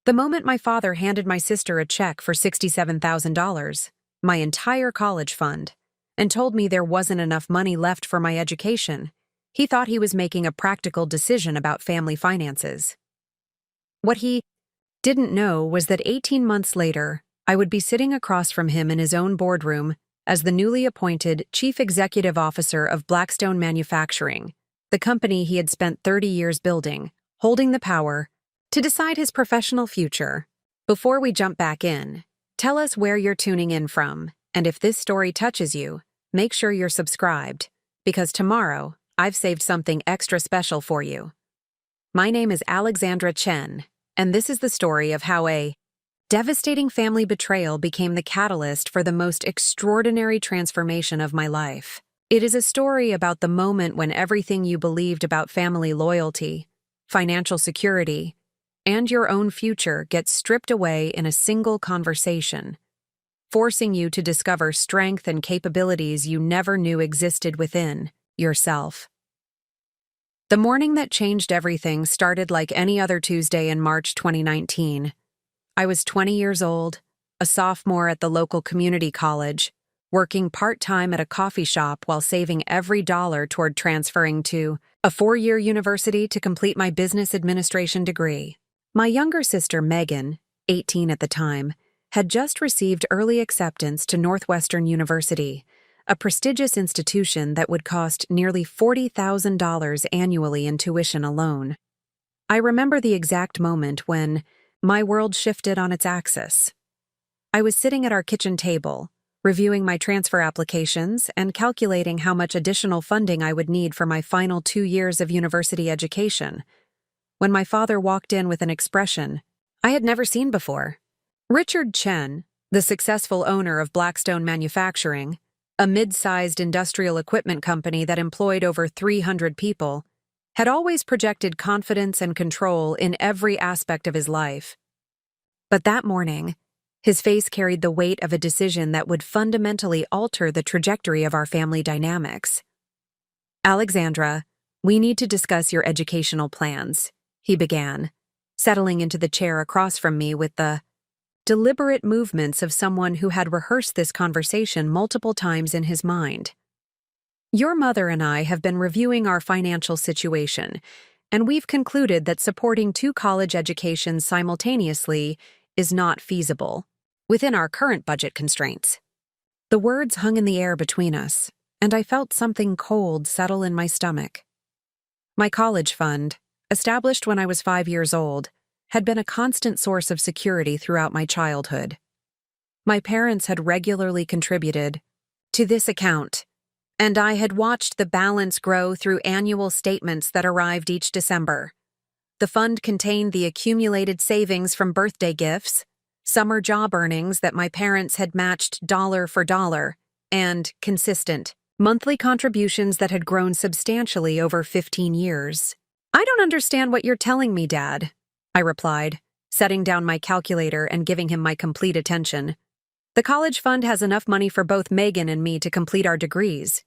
The moment my father handed my sister a check for $67,000, my entire college fund, and told me there wasn't enough money left for my education, he thought he was making a practical decision about family finances. What he didn't know was that 18 months later, I would be sitting across from him in his own boardroom as the newly appointed Chief Executive Officer of Blackstone Manufacturing, the company he had spent 30 years building, holding the power to decide his professional future. Before we jump back in, tell us where you're tuning in from, and if this story touches you, make sure you're subscribed, because tomorrow, I've saved something extra special for you. My name is Alexandra Chen, and this is the story of how a devastating family betrayal became the catalyst for the most extraordinary transformation of my life. It is a story about the moment when everything you believed about family loyalty, financial security, and your own future gets stripped away in a single conversation, forcing you to discover strength and capabilities you never knew existed within yourself. The morning that changed everything started like any other Tuesday in March 2019. I was 20 years old, a sophomore at the local community college, working part-time at a coffee shop while saving every dollar toward transferring to a 4-year university to complete my business administration degree. My younger sister, Megan, 18 at the time, had just received early acceptance to Northwestern University, a prestigious institution that would cost nearly $40,000 annually in tuition alone. I remember the exact moment when my world shifted on its axis. I was sitting at our kitchen table, reviewing my transfer applications and calculating how much additional funding I would need for my final 2 years of university education, when my father walked in with an expression I had never seen before. Richard Chen, the successful owner of Blackstone Manufacturing, a mid-sized industrial equipment company that employed over 300 people, had always projected confidence and control in every aspect of his life. But that morning, his face carried the weight of a decision that would fundamentally alter the trajectory of our family dynamics. "Alexandra, we need to discuss your educational plans," he began, settling into the chair across from me with the deliberate movements of someone who had rehearsed this conversation multiple times in his mind. "Your mother and I have been reviewing our financial situation, and we've concluded that supporting 2 college educations simultaneously is not feasible within our current budget constraints." The words hung in the air between us, and I felt something cold settle in my stomach. My college fund, established when I was 5 years old, had been a constant source of security throughout my childhood. My parents had regularly contributed to this account, and I had watched the balance grow through annual statements that arrived each December. The fund contained the accumulated savings from birthday gifts, summer job earnings that my parents had matched dollar for dollar, and consistent monthly contributions that had grown substantially over 15 years. "I don't understand what you're telling me, Dad," I replied, setting down my calculator and giving him my complete attention. "The college fund has enough money for both Megan and me to complete our degrees.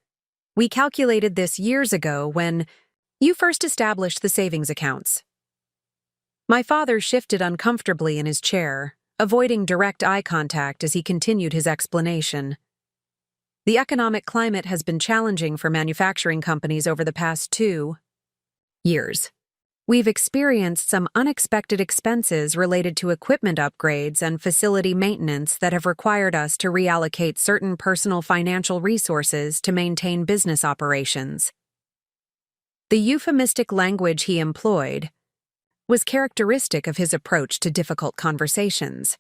We calculated this years ago when you first established the savings accounts." My father shifted uncomfortably in his chair, avoiding direct eye contact as he continued his explanation. "The economic climate has been challenging for manufacturing companies over the past 2 years. We've experienced some unexpected expenses related to equipment upgrades and facility maintenance that have required us to reallocate certain personal financial resources to maintain business operations." The euphemistic language he employed was characteristic of his approach to difficult conversations.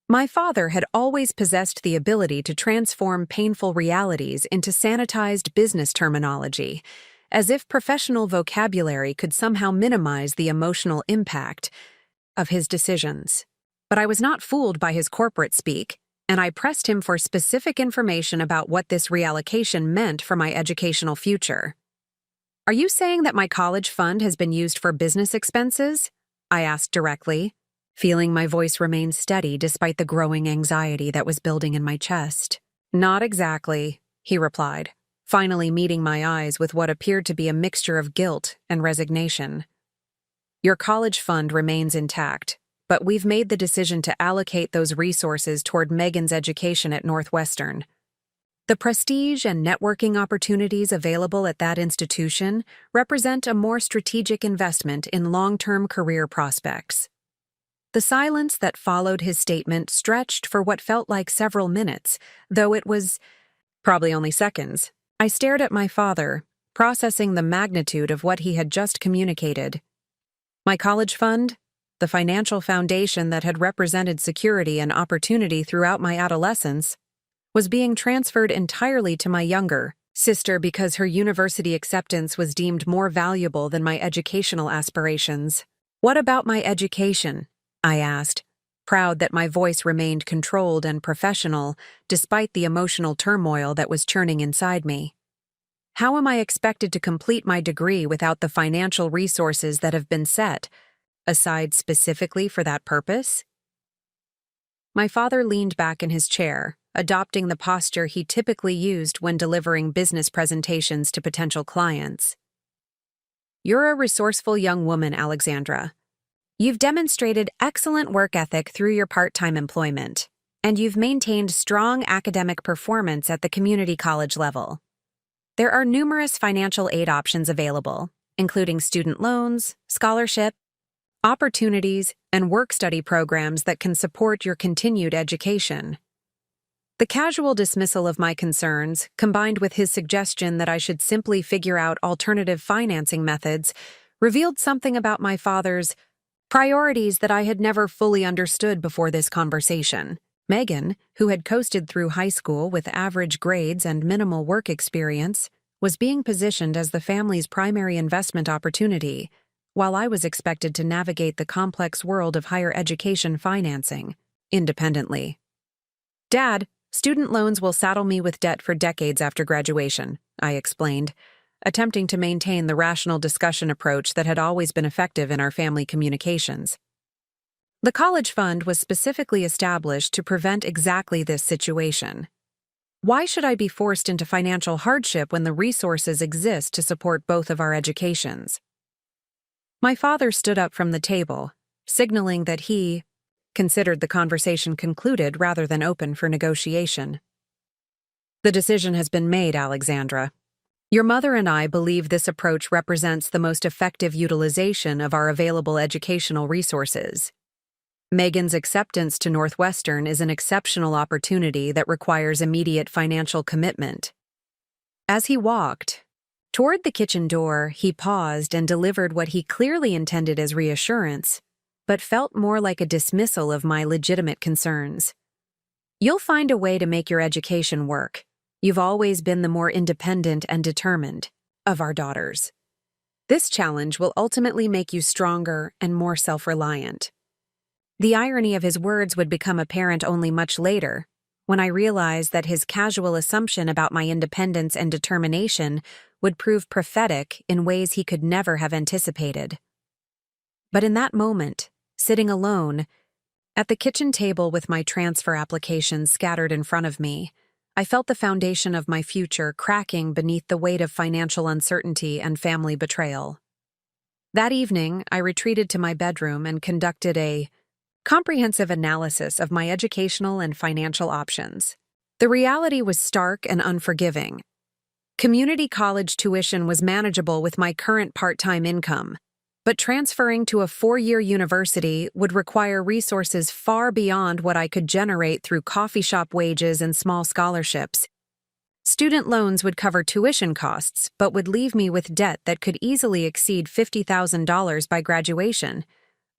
My father had always possessed the ability to transform painful realities into sanitized business terminology, as if professional vocabulary could somehow minimize the emotional impact of his decisions. But I was not fooled by his corporate speak, and I pressed him for specific information about what this reallocation meant for my educational future. "Are you saying that my college fund has been used for business expenses?" I asked directly, feeling my voice remain steady despite the growing anxiety that was building in my chest. "Not exactly," he replied, finally meeting my eyes with what appeared to be a mixture of guilt and resignation. Your college fund remains intact, but we've made the decision to allocate those resources toward Megan's education at Northwestern. The prestige and networking opportunities available at that institution represent a more strategic investment in long-term career prospects. The silence that followed his statement stretched for what felt like several minutes, though it was probably only seconds. I stared at my father, processing the magnitude of what he had just communicated. My college fund, the financial foundation that had represented security and opportunity throughout my adolescence, was being transferred entirely to my younger sister because her university acceptance was deemed more valuable than my educational aspirations. "What about my education?" I asked, proud that my voice remained controlled and professional despite the emotional turmoil that was churning inside me. "How am I expected to complete my degree without the financial resources that have been set aside specifically for that purpose?" My father leaned back in his chair, adopting the posture he typically used when delivering business presentations to potential clients. "You're a resourceful young woman, Alexandra. You've demonstrated excellent work ethic through your part-time employment, and you've maintained strong academic performance at the community college level. There are numerous financial aid options available, including student loans, scholarship, opportunities, and work-study programs that can support your continued education." The casual dismissal of my concerns, combined with his suggestion that I should simply figure out alternative financing methods, revealed something about my father's priorities that I had never fully understood before this conversation. Megan, who had coasted through high school with average grades and minimal work experience, was being positioned as the family's primary investment opportunity, while I was expected to navigate the complex world of higher education financing independently. "Dad, student loans will saddle me with debt for decades after graduation," I explained, attempting to maintain the rational discussion approach that had always been effective in our family communications. The college fund was specifically established to prevent exactly this situation. Why should I be forced into financial hardship when the resources exist to support both of our educations? My father stood up from the table, signaling that he considered the conversation concluded rather than open for negotiation. "The decision has been made, Alexandra. Your mother and I believe this approach represents the most effective utilization of our available educational resources. Megan's acceptance to Northwestern is an exceptional opportunity that requires immediate financial commitment." As he walked toward the kitchen door, he paused and delivered what he clearly intended as reassurance, but felt more like a dismissal of my legitimate concerns. "You'll find a way to make your education work. You've always been the more independent and determined of our daughters. This challenge will ultimately make you stronger and more self-reliant." The irony of his words would become apparent only much later, when I realized that his casual assumption about my independence and determination would prove prophetic in ways he could never have anticipated. But in that moment, sitting alone, at the kitchen table with my transfer applications scattered in front of me, I felt the foundation of my future cracking beneath the weight of financial uncertainty and family betrayal. That evening, I retreated to my bedroom and conducted a comprehensive analysis of my educational and financial options. The reality was stark and unforgiving. Community college tuition was manageable with my current part-time income, but transferring to a 4-year university would require resources far beyond what I could generate through coffee shop wages and small scholarships. Student loans would cover tuition costs, but would leave me with debt that could easily exceed $50,000 by graduation,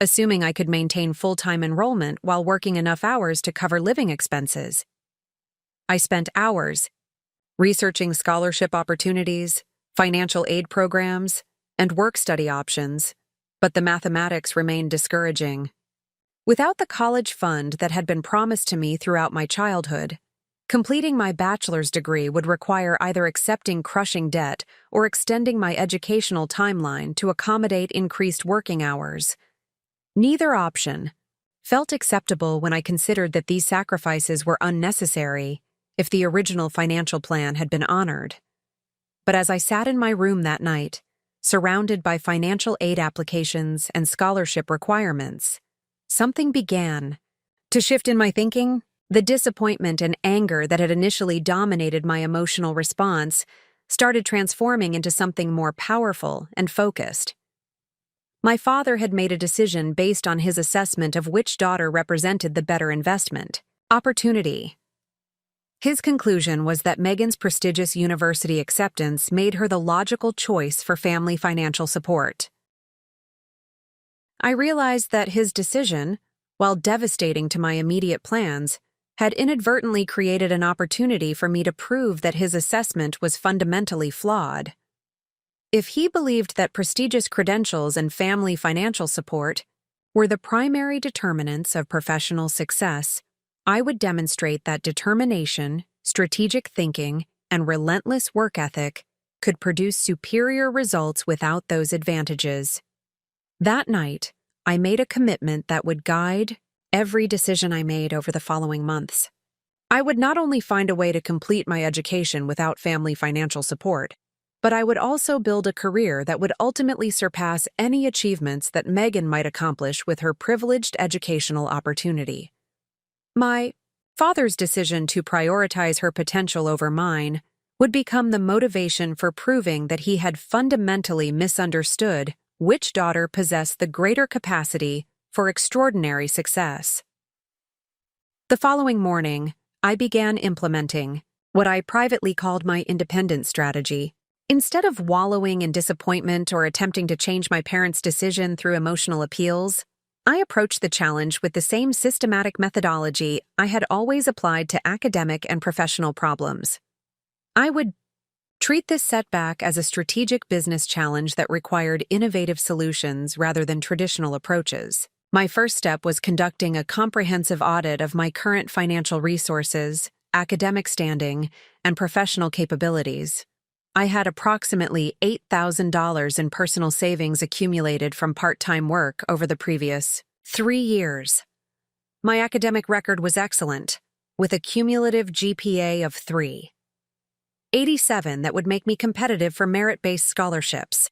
assuming I could maintain full-time enrollment while working enough hours to cover living expenses. I spent hours researching scholarship opportunities, financial aid programs, and work-study options, but the mathematics remained discouraging. Without the college fund that had been promised to me throughout my childhood, completing my bachelor's degree would require either accepting crushing debt or extending my educational timeline to accommodate increased working hours. Neither option felt acceptable when I considered that these sacrifices were unnecessary if the original financial plan had been honored. But as I sat in my room that night, surrounded by financial aid applications and scholarship requirements, something began to shift in my thinking. The disappointment and anger that had initially dominated my emotional response started transforming into something more powerful and focused. My father had made a decision based on his assessment of which daughter represented the better investment opportunity. His conclusion was that Megan's prestigious university acceptance made her the logical choice for family financial support. I realized that his decision, while devastating to my immediate plans, had inadvertently created an opportunity for me to prove that his assessment was fundamentally flawed. If he believed that prestigious credentials and family financial support were the primary determinants of professional success, I would demonstrate that determination, strategic thinking, and relentless work ethic could produce superior results without those advantages. That night, I made a commitment that would guide every decision I made over the following months. I would not only find a way to complete my education without family financial support, but I would also build a career that would ultimately surpass any achievements that Megan might accomplish with her privileged educational opportunity. My father's decision to prioritize her potential over mine would become the motivation for proving that he had fundamentally misunderstood which daughter possessed the greater capacity for extraordinary success. The following morning, I began implementing what I privately called my independent strategy. Instead of wallowing in disappointment or attempting to change my parents' decision through emotional appeals, I approached the challenge with the same systematic methodology I had always applied to academic and professional problems. I would treat this setback as a strategic business challenge that required innovative solutions rather than traditional approaches. My first step was conducting a comprehensive audit of my current financial resources, academic standing, and professional capabilities. I had approximately $8,000 in personal savings accumulated from part-time work over the previous 3 years. My academic record was excellent, with a cumulative GPA of 3.87 that would make me competitive for merit-based scholarships.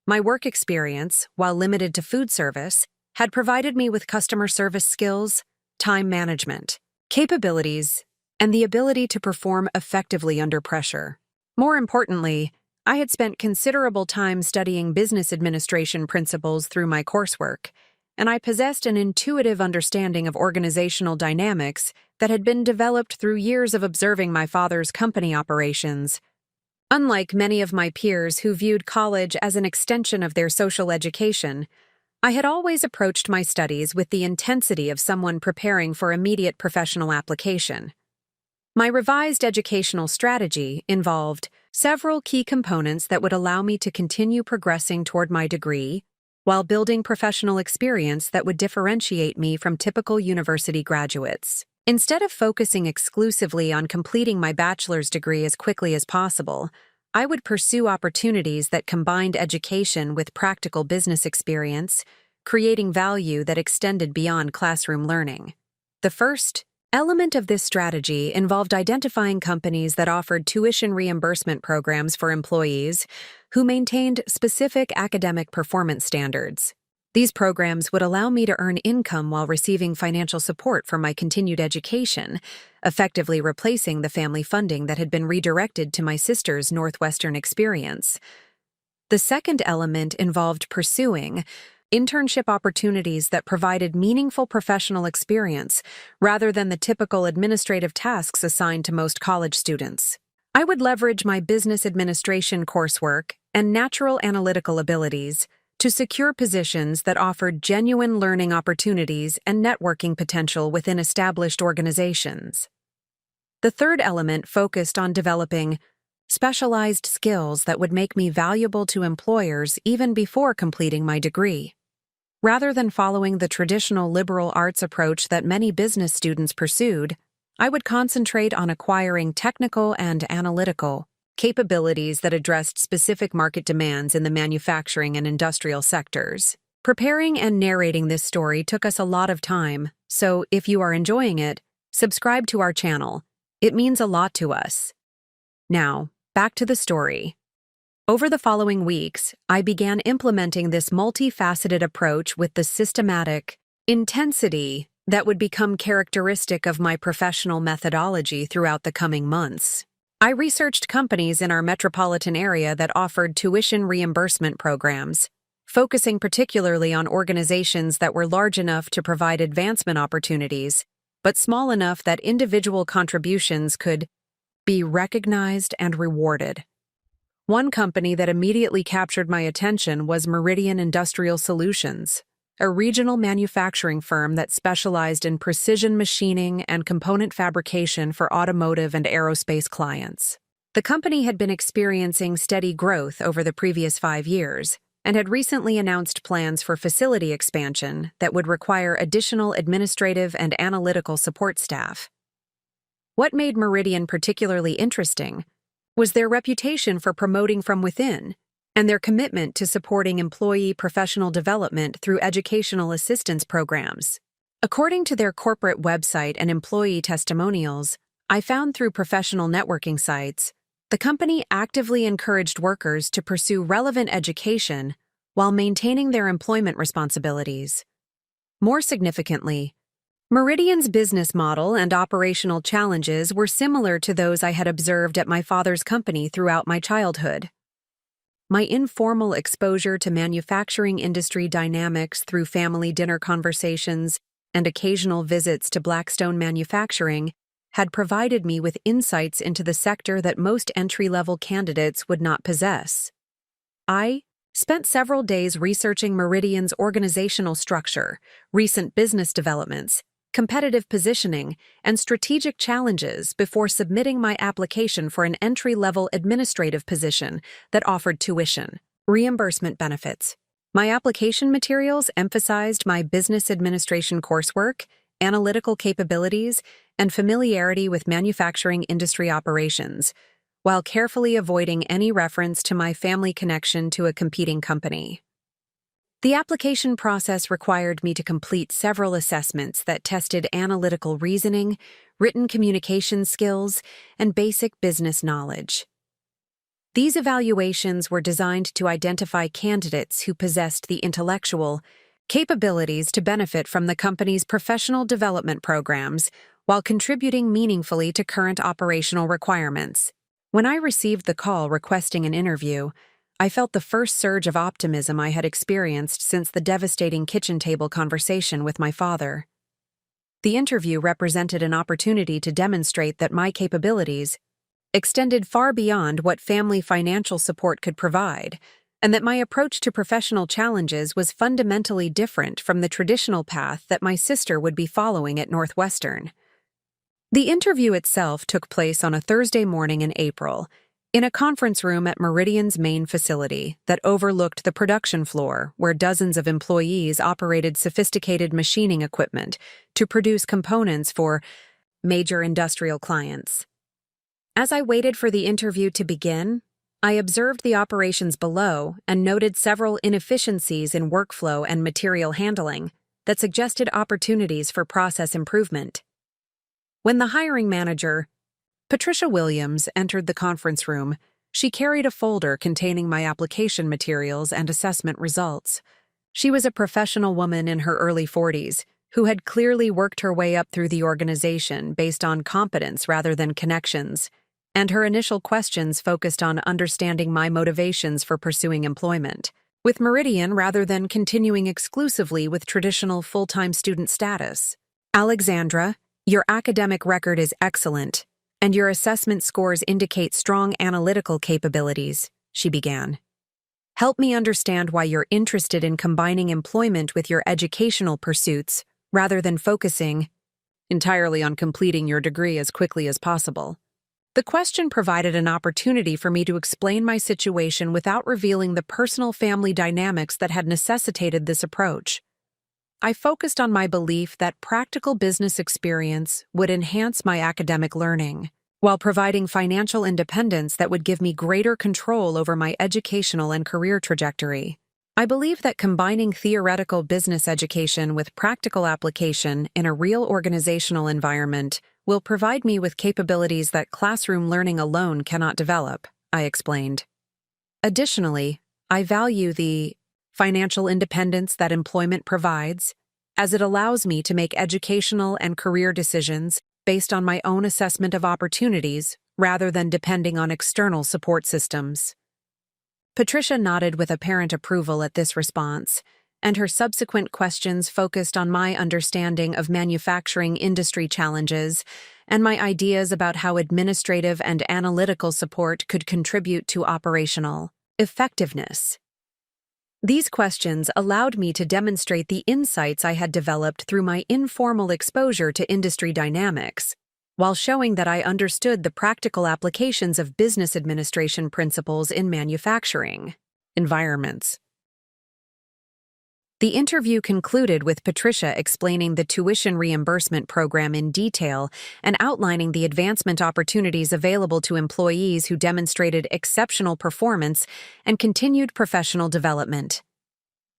My work experience, while limited to food service, had provided me with customer service skills, time management, capabilities, and the ability to perform effectively under pressure. More importantly, I had spent considerable time studying business administration principles through my coursework, and I possessed an intuitive understanding of organizational dynamics that had been developed through years of observing my father's company operations. Unlike many of my peers who viewed college as an extension of their social education, I had always approached my studies with the intensity of someone preparing for immediate professional application. My revised educational strategy involved several key components that would allow me to continue progressing toward my degree while building professional experience that would differentiate me from typical university graduates. Instead of focusing exclusively on completing my bachelor's degree as quickly as possible, I would pursue opportunities that combined education with practical business experience, creating value that extended beyond classroom learning. The first element of this strategy involved identifying companies that offered tuition reimbursement programs for employees who maintained specific academic performance standards. These programs would allow me to earn income while receiving financial support for my continued education, effectively replacing the family funding that had been redirected to my sister's Northwestern experience. The second element involved pursuing internship opportunities that provided meaningful professional experience rather than the typical administrative tasks assigned to most college students. I would leverage my business administration coursework and natural analytical abilities to secure positions that offered genuine learning opportunities and networking potential within established organizations. The third element focused on developing specialized skills that would make me valuable to employers even before completing my degree. Rather than following the traditional liberal arts approach that many business students pursued, I would concentrate on acquiring technical and analytical capabilities that addressed specific market demands in the manufacturing and industrial sectors. Preparing and narrating this story took us a lot of time, so if you are enjoying it, subscribe to our channel. It means a lot to us. Now, back to the story. Over the following weeks, I began implementing this multifaceted approach with the systematic intensity that would become characteristic of my professional methodology throughout the coming months. I researched companies in our metropolitan area that offered tuition reimbursement programs, focusing particularly on organizations that were large enough to provide advancement opportunities, but small enough that individual contributions could be recognized and rewarded. One company that immediately captured my attention was Meridian Industrial Solutions, a regional manufacturing firm that specialized in precision machining and component fabrication for automotive and aerospace clients. The company had been experiencing steady growth over the previous 5 years and had recently announced plans for facility expansion that would require additional administrative and analytical support staff. What made Meridian particularly interesting was their reputation for promoting from within and their commitment to supporting employee professional development through educational assistance programs. According to their corporate website and employee testimonials, I found through professional networking sites, the company actively encouraged workers to pursue relevant education while maintaining their employment responsibilities. More significantly, Meridian's business model and operational challenges were similar to those I had observed at my father's company throughout my childhood. My informal exposure to manufacturing industry dynamics through family dinner conversations and occasional visits to Blackstone Manufacturing had provided me with insights into the sector that most entry-level candidates would not possess. I spent several days researching Meridian's organizational structure, recent business developments, competitive positioning, and strategic challenges before submitting my application for an entry-level administrative position that offered tuition reimbursement benefits. My application materials emphasized my business administration coursework, analytical capabilities, and familiarity with manufacturing industry operations, while carefully avoiding any reference to my family connection to a competing company. The application process required me to complete several assessments that tested analytical reasoning, written communication skills, and basic business knowledge. These evaluations were designed to identify candidates who possessed the intellectual capabilities to benefit from the company's professional development programs while contributing meaningfully to current operational requirements. When I received the call requesting an interview, I felt the first surge of optimism I had experienced since the devastating kitchen table conversation with my father. The interview represented an opportunity to demonstrate that my capabilities extended far beyond what family financial support could provide, and that my approach to professional challenges was fundamentally different from the traditional path that my sister would be following at Northwestern. The interview itself took place on a Thursday morning in April, in a conference room at Meridian's main facility that overlooked the production floor where dozens of employees operated sophisticated machining equipment to produce components for major industrial clients. As I waited for the interview to begin, I observed the operations below and noted several inefficiencies in workflow and material handling that suggested opportunities for process improvement. When the hiring manager, Patricia Williams, entered the conference room, she carried a folder containing my application materials and assessment results. She was a professional woman in her early 40s who had clearly worked her way up through the organization based on competence rather than connections, and her initial questions focused on understanding my motivations for pursuing employment with Meridian rather than continuing exclusively with traditional full-time student status. "Alexandra, your academic record is excellent, and your assessment scores indicate strong analytical capabilities," she began. "Help me understand why you're interested in combining employment with your educational pursuits rather than focusing entirely on completing your degree as quickly as possible." The question provided an opportunity for me to explain my situation without revealing the personal family dynamics that had necessitated this approach. I focused on my belief that practical business experience would enhance my academic learning, while providing financial independence that would give me greater control over my educational and career trajectory. I believe that combining theoretical business education with practical application in a real organizational environment will provide me with capabilities that classroom learning alone cannot develop, I explained. Additionally, I value the financial independence that employment provides, as it allows me to make educational and career decisions based on my own assessment of opportunities rather than depending on external support systems. Patricia nodded with apparent approval at this response, and her subsequent questions focused on my understanding of manufacturing industry challenges and my ideas about how administrative and analytical support could contribute to operational effectiveness. These questions allowed me to demonstrate the insights I had developed through my informal exposure to industry dynamics, while showing that I understood the practical applications of business administration principles in manufacturing environments. The interview concluded with Patricia explaining the tuition reimbursement program in detail and outlining the advancement opportunities available to employees who demonstrated exceptional performance and continued professional development.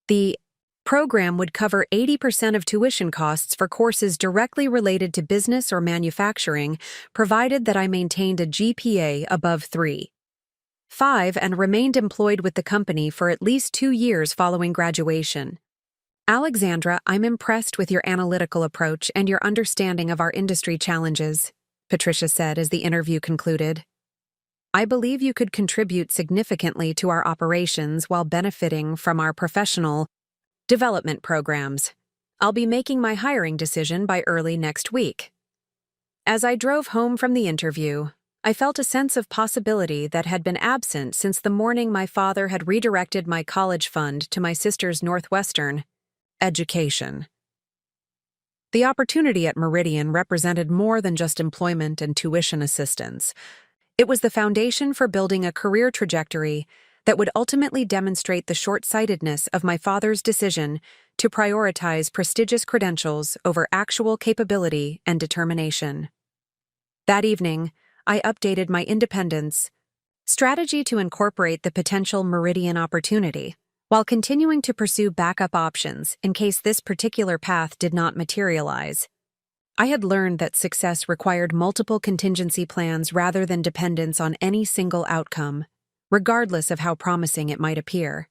The program would cover 80% of tuition costs for courses directly related to business or manufacturing, provided that I maintained a GPA above 3.5 and remained employed with the company for at least 2 years following graduation. Alexandra, I'm impressed with your analytical approach and your understanding of our industry challenges, Patricia said as the interview concluded. I believe you could contribute significantly to our operations while benefiting from our professional development programs. I'll be making my hiring decision by early next week. As I drove home from the interview, I felt a sense of possibility that had been absent since the morning my father had redirected my college fund to my sister's Northwestern education. The opportunity at Meridian represented more than just employment and tuition assistance. It was the foundation for building a career trajectory that would ultimately demonstrate the short-sightedness of my father's decision to prioritize prestigious credentials over actual capability and determination. That evening, I updated my independence strategy to incorporate the potential Meridian opportunity, while continuing to pursue backup options in case this particular path did not materialize. I had learned that success required multiple contingency plans rather than dependence on any single outcome, regardless of how promising it might appear.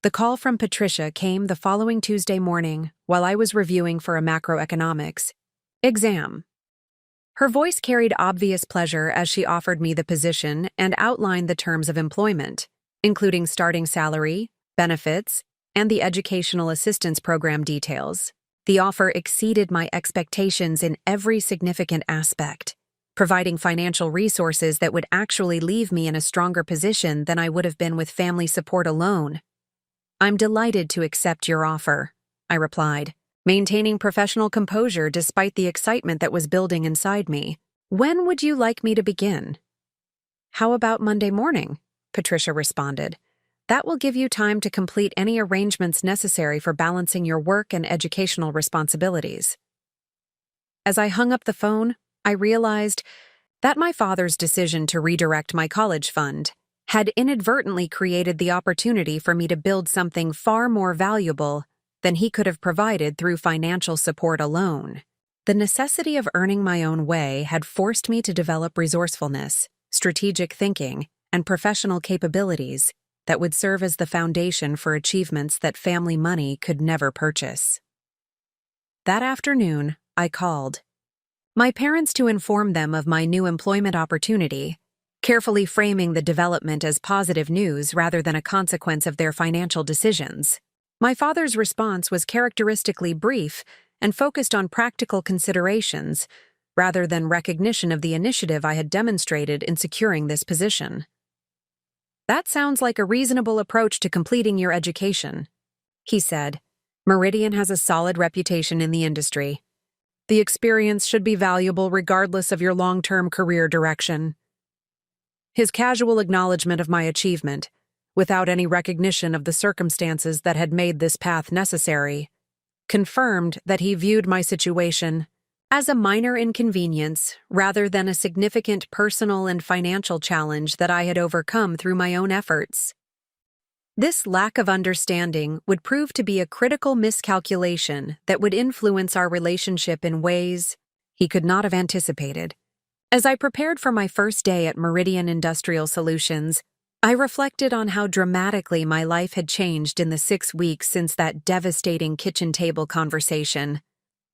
The call from Patricia came the following Tuesday morning while I was reviewing for a macroeconomics exam. Her voice carried obvious pleasure as she offered me the position and outlined the terms of employment, including starting salary, benefits, and the educational assistance program details. The offer exceeded my expectations in every significant aspect, providing financial resources that would actually leave me in a stronger position than I would have been with family support alone. I'm delighted to accept your offer, I replied, maintaining professional composure despite the excitement that was building inside me. When would you like me to begin? How about Monday morning? Patricia responded. That will give you time to complete any arrangements necessary for balancing your work and educational responsibilities. As I hung up the phone, I realized that my father's decision to redirect my college fund had inadvertently created the opportunity for me to build something far more valuable than he could have provided through financial support alone. The necessity of earning my own way had forced me to develop resourcefulness, strategic thinking, and professional capabilities that would serve as the foundation for achievements that family money could never purchase. That afternoon, I called my parents to inform them of my new employment opportunity, carefully framing the development as positive news rather than a consequence of their financial decisions. My father's response was characteristically brief and focused on practical considerations rather than recognition of the initiative I had demonstrated in securing this position. That sounds like a reasonable approach to completing your education, he said. Meridian has a solid reputation in the industry. The experience should be valuable regardless of your long-term career direction. His casual acknowledgement of my achievement, without any recognition of the circumstances that had made this path necessary, confirmed that he viewed my situation as a minor inconvenience rather than a significant personal and financial challenge that I had overcome through my own efforts. This lack of understanding would prove to be a critical miscalculation that would influence our relationship in ways he could not have anticipated. As I prepared for my first day at Meridian Industrial Solutions, I reflected on how dramatically my life had changed in the 6 weeks since that devastating kitchen table conversation.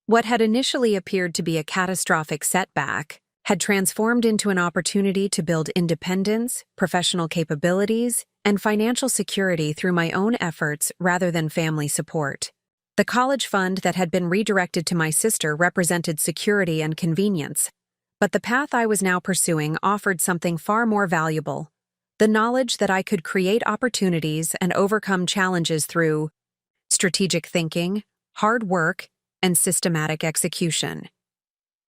What had initially appeared to be a catastrophic setback had transformed into an opportunity to build independence, professional capabilities, and financial security through my own efforts rather than family support. The college fund that had been redirected to my sister represented security and convenience, but the path I was now pursuing offered something far more valuable: the knowledge that I could create opportunities and overcome challenges through strategic thinking, hard work, and systematic execution.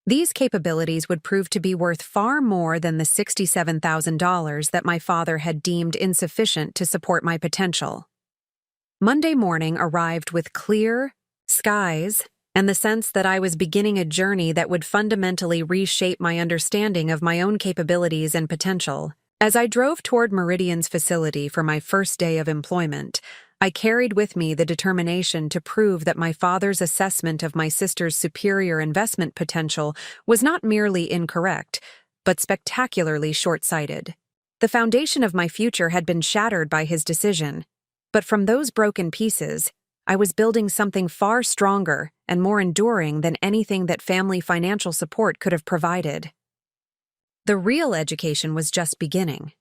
These capabilities would prove to be worth far more than the $67,000 that my father had deemed insufficient to support my potential. Monday morning arrived with clear skies and the sense that I was beginning a journey that would fundamentally reshape my understanding of my own capabilities and potential. As I drove toward Meridian's facility for my first day of employment, I carried with me the determination to prove that my father's assessment of my sister's superior investment potential was not merely incorrect, but spectacularly short-sighted. The foundation of my future had been shattered by his decision, but from those broken pieces, I was building something far stronger and more enduring than anything that family financial support could have provided. The real education was just beginning.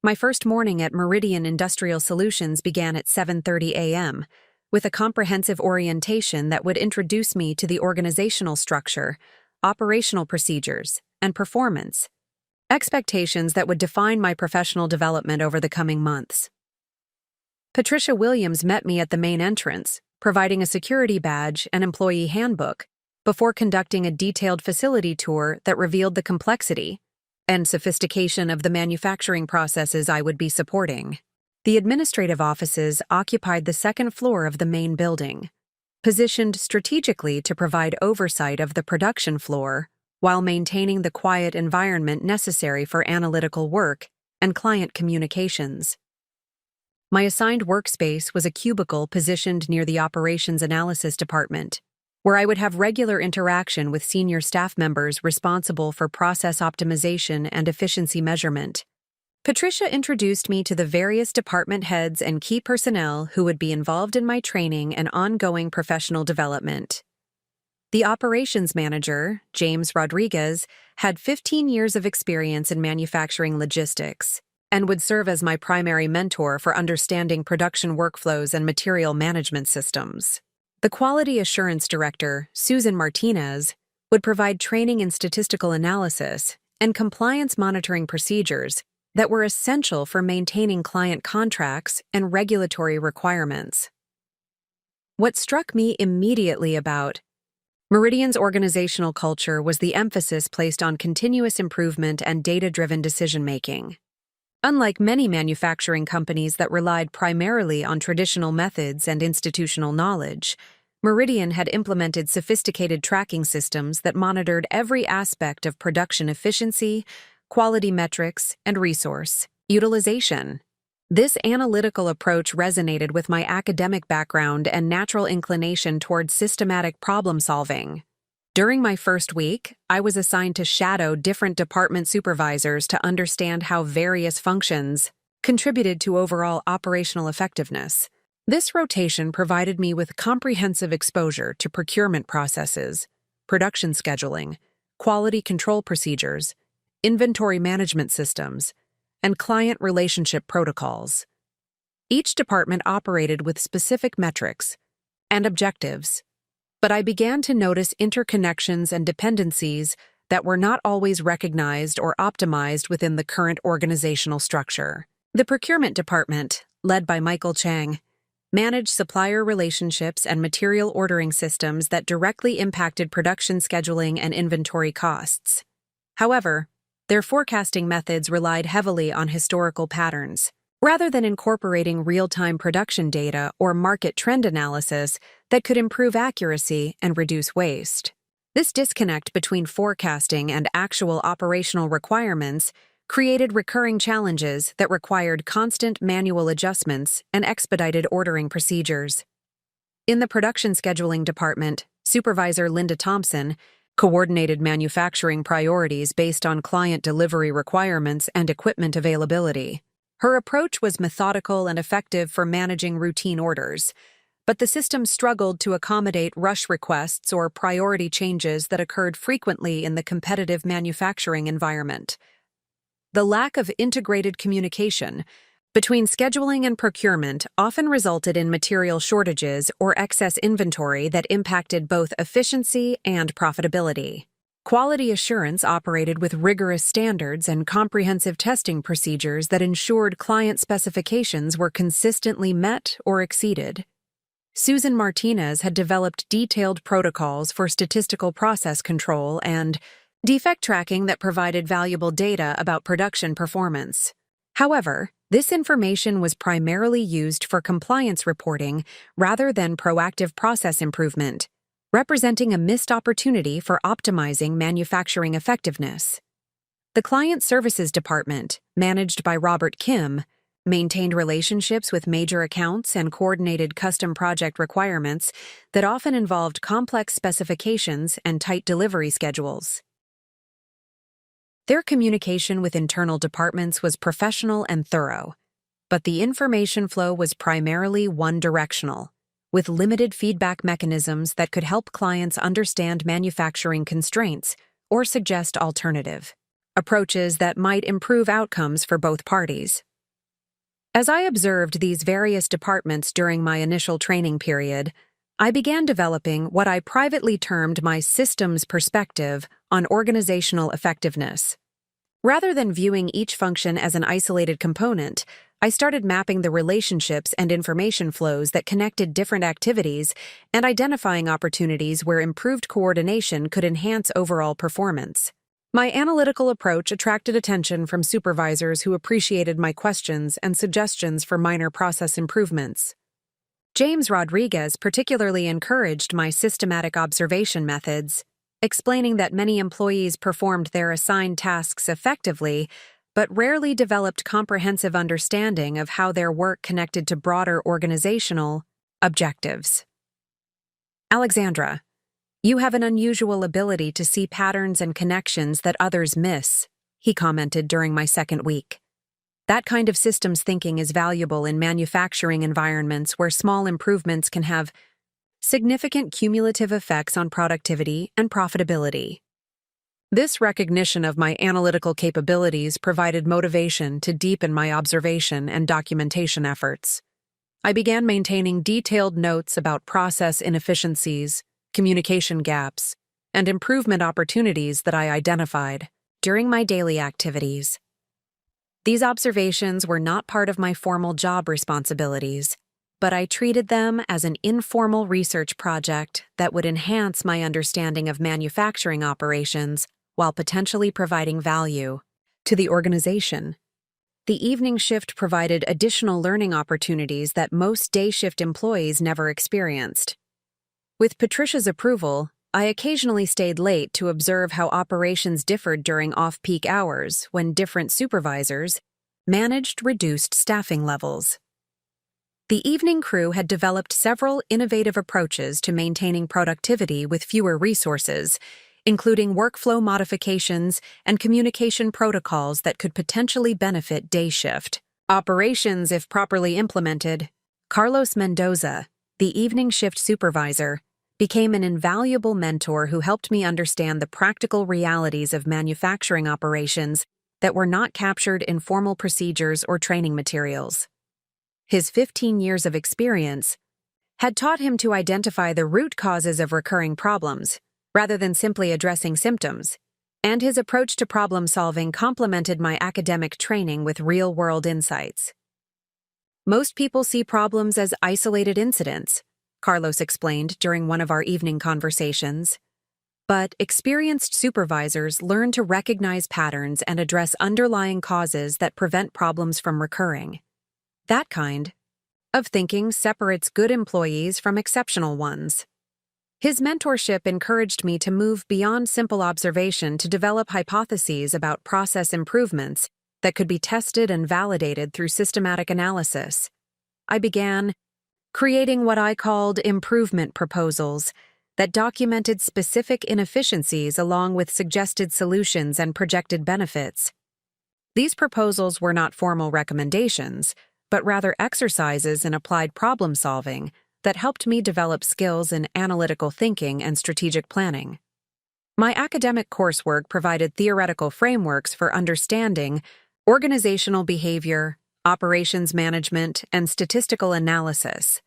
My first morning at Meridian Industrial Solutions began at 7:30 a.m., with a comprehensive orientation that would introduce me to the organizational structure, operational procedures, and performance, expectations that would define my professional development over the coming months. Patricia Williams met me at the main entrance, providing a security badge and employee handbook, before conducting a detailed facility tour that revealed the complexity and sophistication of the manufacturing processes I would be supporting. The administrative offices occupied the second floor of the main building, positioned strategically to provide oversight of the production floor while maintaining the quiet environment necessary for analytical work and client communications. My assigned workspace was a cubicle positioned near the operations analysis department, where I would have regular interaction with senior staff members responsible for process optimization and efficiency measurement. Patricia introduced me to the various department heads and key personnel who would be involved in my training and ongoing professional development. The operations manager, James Rodriguez, had 15 years of experience in manufacturing logistics and would serve as my primary mentor for understanding production workflows and material management systems. The Quality Assurance Director, Susan Martinez, would provide training in statistical analysis and compliance monitoring procedures that were essential for maintaining client contracts and regulatory requirements. What struck me immediately about Meridian's organizational culture was the emphasis placed on continuous improvement and data-driven decision-making. Unlike many manufacturing companies that relied primarily on traditional methods and institutional knowledge, Meridian had implemented sophisticated tracking systems that monitored every aspect of production efficiency, quality metrics, and resource utilization. This analytical approach resonated with my academic background and natural inclination towards systematic problem-solving. During my first week, I was assigned to shadow different department supervisors to understand how various functions contributed to overall operational effectiveness. This rotation provided me with comprehensive exposure to procurement processes, production scheduling, quality control procedures, inventory management systems, and client relationship protocols. Each department operated with specific metrics and objectives, but I began to notice interconnections and dependencies that were not always recognized or optimized within the current organizational structure. The procurement department, led by Michael Chang, managed supplier relationships and material ordering systems that directly impacted production scheduling and inventory costs. However, their forecasting methods relied heavily on historical patterns, rather than incorporating real-time production data or market trend analysis that could improve accuracy and reduce waste. This disconnect between forecasting and actual operational requirements created recurring challenges that required constant manual adjustments and expedited ordering procedures. In the production scheduling department, Supervisor Linda Thompson coordinated manufacturing priorities based on client delivery requirements and equipment availability. Her approach was methodical and effective for managing routine orders, but the system struggled to accommodate rush requests or priority changes that occurred frequently in the competitive manufacturing environment. The lack of integrated communication between scheduling and procurement often resulted in material shortages or excess inventory that impacted both efficiency and profitability. Quality assurance operated with rigorous standards and comprehensive testing procedures that ensured client specifications were consistently met or exceeded. Susan Martinez had developed detailed protocols for statistical process control and defect tracking that provided valuable data about production performance. However, this information was primarily used for compliance reporting rather than proactive process improvement, representing a missed opportunity for optimizing manufacturing effectiveness. The Client Services Department, managed by Robert Kim, maintained relationships with major accounts and coordinated custom project requirements that often involved complex specifications and tight delivery schedules. Their communication with internal departments was professional and thorough, but the information flow was primarily one-directional, with limited feedback mechanisms that could help clients understand manufacturing constraints or suggest alternative approaches that might improve outcomes for both parties. As I observed these various departments during my initial training period, I began developing what I privately termed my systems perspective on organizational effectiveness. Rather than viewing each function as an isolated component, I started mapping the relationships and information flows that connected different activities and identifying opportunities where improved coordination could enhance overall performance. My analytical approach attracted attention from supervisors who appreciated my questions and suggestions for minor process improvements. James Rodriguez particularly encouraged my systematic observation methods, explaining that many employees performed their assigned tasks effectively, but rarely developed comprehensive understanding of how their work connected to broader organizational objectives. Alexandra, you have an unusual ability to see patterns and connections that others miss, he commented during my second week. That kind of systems thinking is valuable in manufacturing environments where small improvements can have significant cumulative effects on productivity and profitability. This recognition of my analytical capabilities provided motivation to deepen my observation and documentation efforts. I began maintaining detailed notes about process inefficiencies, communication gaps, and improvement opportunities that I identified during my daily activities. These observations were not part of my formal job responsibilities, but I treated them as an informal research project that would enhance my understanding of manufacturing operations while potentially providing value to the organization. The evening shift provided additional learning opportunities that most day shift employees never experienced. With Patricia's approval, I occasionally stayed late to observe how operations differed during off-peak hours when different supervisors managed reduced staffing levels. The evening crew had developed several innovative approaches to maintaining productivity with fewer resources, including workflow modifications and communication protocols that could potentially benefit day shift operations if properly implemented. Carlos Mendoza, the evening shift supervisor, became an invaluable mentor who helped me understand the practical realities of manufacturing operations that were not captured in formal procedures or training materials. His 15 years of experience had taught him to identify the root causes of recurring problems, rather than simply addressing symptoms, and his approach to problem-solving complemented my academic training with real-world insights. Most people see problems as isolated incidents, Carlos explained during one of our evening conversations. But experienced supervisors learn to recognize patterns and address underlying causes that prevent problems from recurring. That kind of thinking separates good employees from exceptional ones. His mentorship encouraged me to move beyond simple observation to develop hypotheses about process improvements that could be tested and validated through systematic analysis. I began creating what I called improvement proposals that documented specific inefficiencies along with suggested solutions and projected benefits. These proposals were not formal recommendations, but rather exercises in applied problem solving that helped me develop skills in analytical thinking and strategic planning. My academic coursework provided theoretical frameworks for understanding organizational behavior, operations management, and statistical analysis.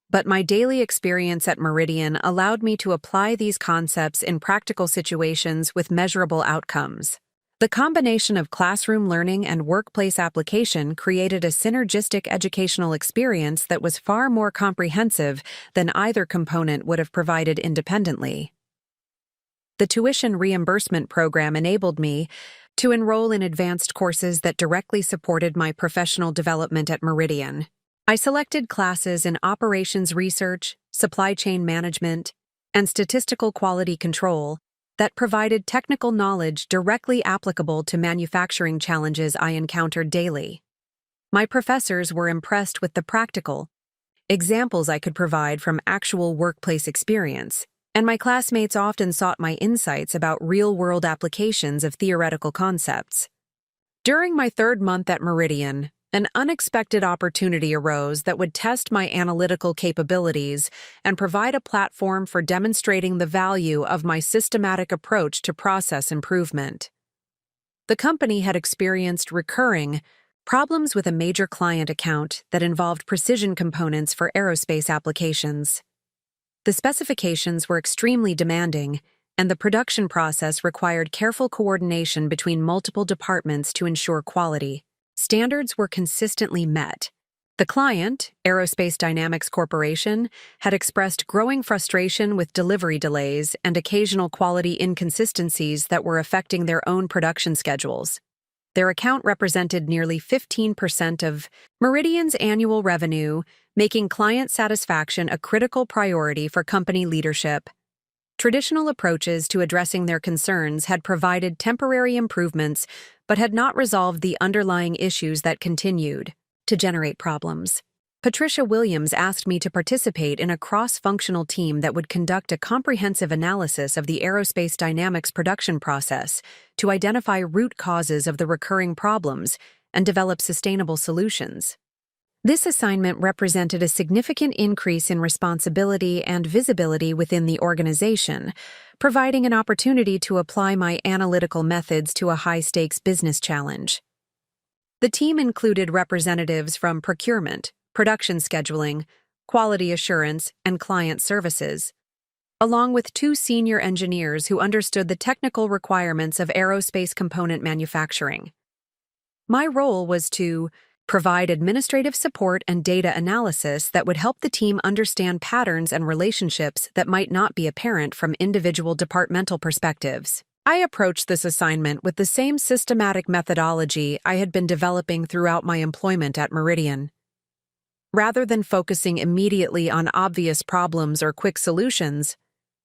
But my daily experience at Meridian allowed me to apply these concepts in practical situations with measurable outcomes. The combination of classroom learning and workplace application created a synergistic educational experience that was far more comprehensive than either component would have provided independently. The tuition reimbursement program enabled me to enroll in advanced courses that directly supported my professional development at Meridian. I selected classes in operations research, supply chain management, and statistical quality control that provided technical knowledge directly applicable to manufacturing challenges I encountered daily. My professors were impressed with the practical examples I could provide from actual workplace experience, and my classmates often sought my insights about real-world applications of theoretical concepts. During my third month at Meridian, an unexpected opportunity arose that would test my analytical capabilities and provide a platform for demonstrating the value of my systematic approach to process improvement. The company had experienced recurring problems with a major client account that involved precision components for aerospace applications. The specifications were extremely demanding, and the production process required careful coordination between multiple departments to ensure quality. Standards were consistently met. The client, Aerospace Dynamics Corporation, had expressed growing frustration with delivery delays and occasional quality inconsistencies that were affecting their own production schedules. Their account represented nearly 15% of Meridian's annual revenue, making client satisfaction a critical priority for company leadership. Traditional approaches to addressing their concerns had provided temporary improvements but had not resolved the underlying issues that continued to generate problems. Patricia Williams asked me to participate in a cross-functional team that would conduct a comprehensive analysis of the aerospace dynamics production process to identify root causes of the recurring problems and develop sustainable solutions. This assignment represented a significant increase in responsibility and visibility within the organization, providing an opportunity to apply my analytical methods to a high-stakes business challenge. The team included representatives from procurement, production scheduling, quality assurance, and client services, along with 2 senior engineers who understood the technical requirements of aerospace component manufacturing. My role was to provide administrative support and data analysis that would help the team understand patterns and relationships that might not be apparent from individual departmental perspectives. I approached this assignment with the same systematic methodology I had been developing throughout my employment at Meridian. Rather than focusing immediately on obvious problems or quick solutions,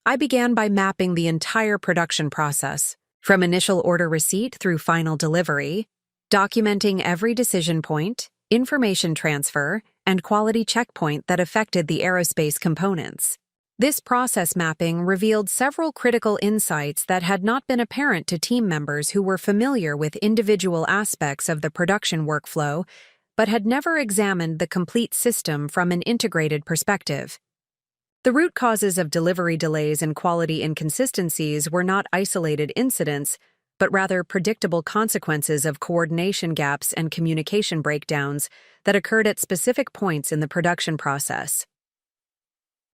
I began by mapping the entire production process, from initial order receipt through final delivery, documenting every decision point, information transfer, and quality checkpoint that affected the aerospace components. This process mapping revealed several critical insights that had not been apparent to team members who were familiar with individual aspects of the production workflow, but had never examined the complete system from an integrated perspective. The root causes of delivery delays and quality inconsistencies were not isolated incidents, but rather predictable consequences of coordination gaps and communication breakdowns that occurred at specific points in the production process.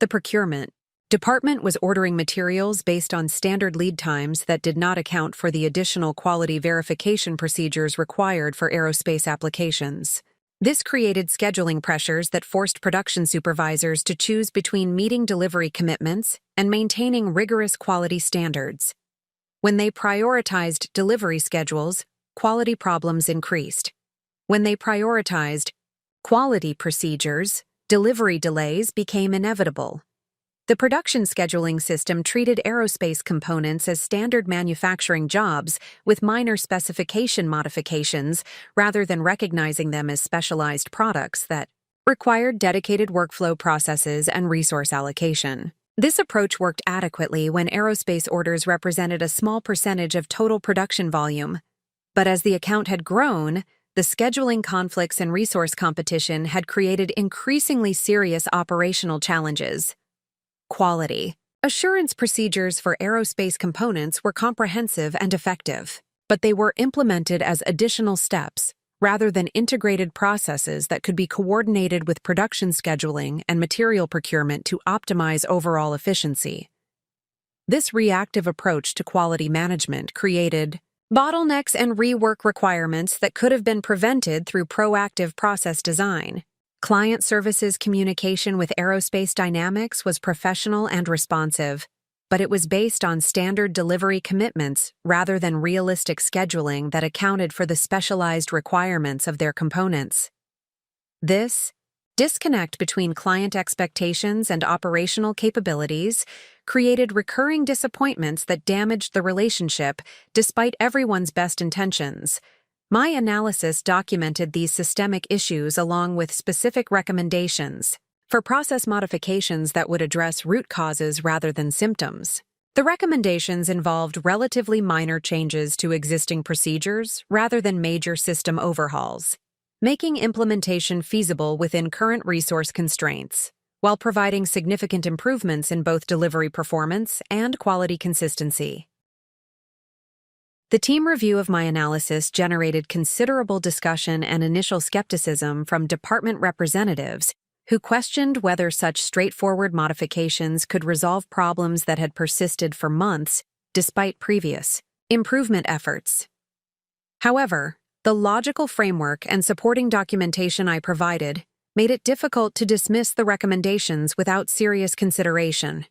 The procurement department was ordering materials based on standard lead times that did not account for the additional quality verification procedures required for aerospace applications. This created scheduling pressures that forced production supervisors to choose between meeting delivery commitments and maintaining rigorous quality standards. When they prioritized delivery schedules, quality problems increased. When they prioritized quality procedures, delivery delays became inevitable. The production scheduling system treated aerospace components as standard manufacturing jobs with minor specification modifications rather than recognizing them as specialized products that required dedicated workflow processes and resource allocation. This approach worked adequately when aerospace orders represented a small percentage of total production volume. But as the account had grown, the scheduling conflicts and resource competition had created increasingly serious operational challenges. Quality. Assurance procedures for aerospace components were comprehensive and effective, but they were implemented as additional steps rather than integrated processes that could be coordinated with production scheduling and material procurement to optimize overall efficiency. This reactive approach to quality management created bottlenecks and rework requirements that could have been prevented through proactive process design. Client services communication with Aerospace Dynamics was professional and responsive, but it was based on standard delivery commitments rather than realistic scheduling that accounted for the specialized requirements of their components. This disconnect between client expectations and operational capabilities created recurring disappointments that damaged the relationship despite everyone's best intentions. My analysis documented these systemic issues along with specific recommendations for process modifications that would address root causes rather than symptoms. The recommendations involved relatively minor changes to existing procedures rather than major system overhauls, making implementation feasible within current resource constraints, while providing significant improvements in both delivery performance and quality consistency. The team review of my analysis generated considerable discussion and initial skepticism from department representatives who questioned whether such straightforward modifications could resolve problems that had persisted for months despite previous improvement efforts. However, the logical framework and supporting documentation I provided made it difficult to dismiss the recommendations without serious consideration.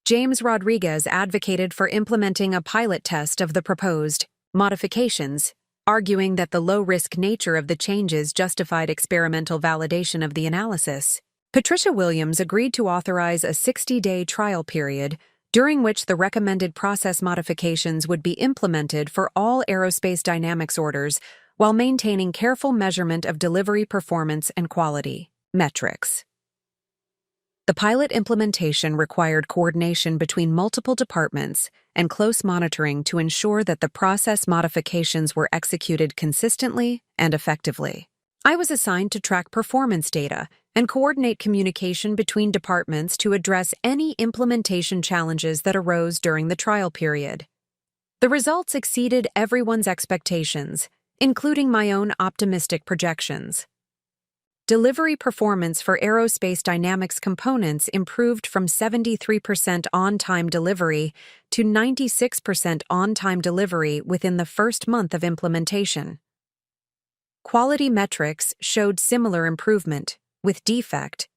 James Rodriguez advocated for implementing a pilot test of the proposed modifications, arguing that the low-risk nature of the changes justified experimental validation of the analysis. Patricia Williams agreed to authorize a 60-day trial period during which the recommended process modifications would be implemented for all Aerospace Dynamics orders while maintaining careful measurement of delivery performance and quality metrics. The pilot implementation required coordination between multiple departments and close monitoring to ensure that the process modifications were executed consistently and effectively. I was assigned to track performance data and coordinate communication between departments to address any implementation challenges that arose during the trial period. The results exceeded everyone's expectations, including my own optimistic projections. Delivery performance for Aerospace Dynamics components improved from 73% on-time delivery to 96% on-time delivery within the first month of implementation. Quality metrics showed similar improvement, with defect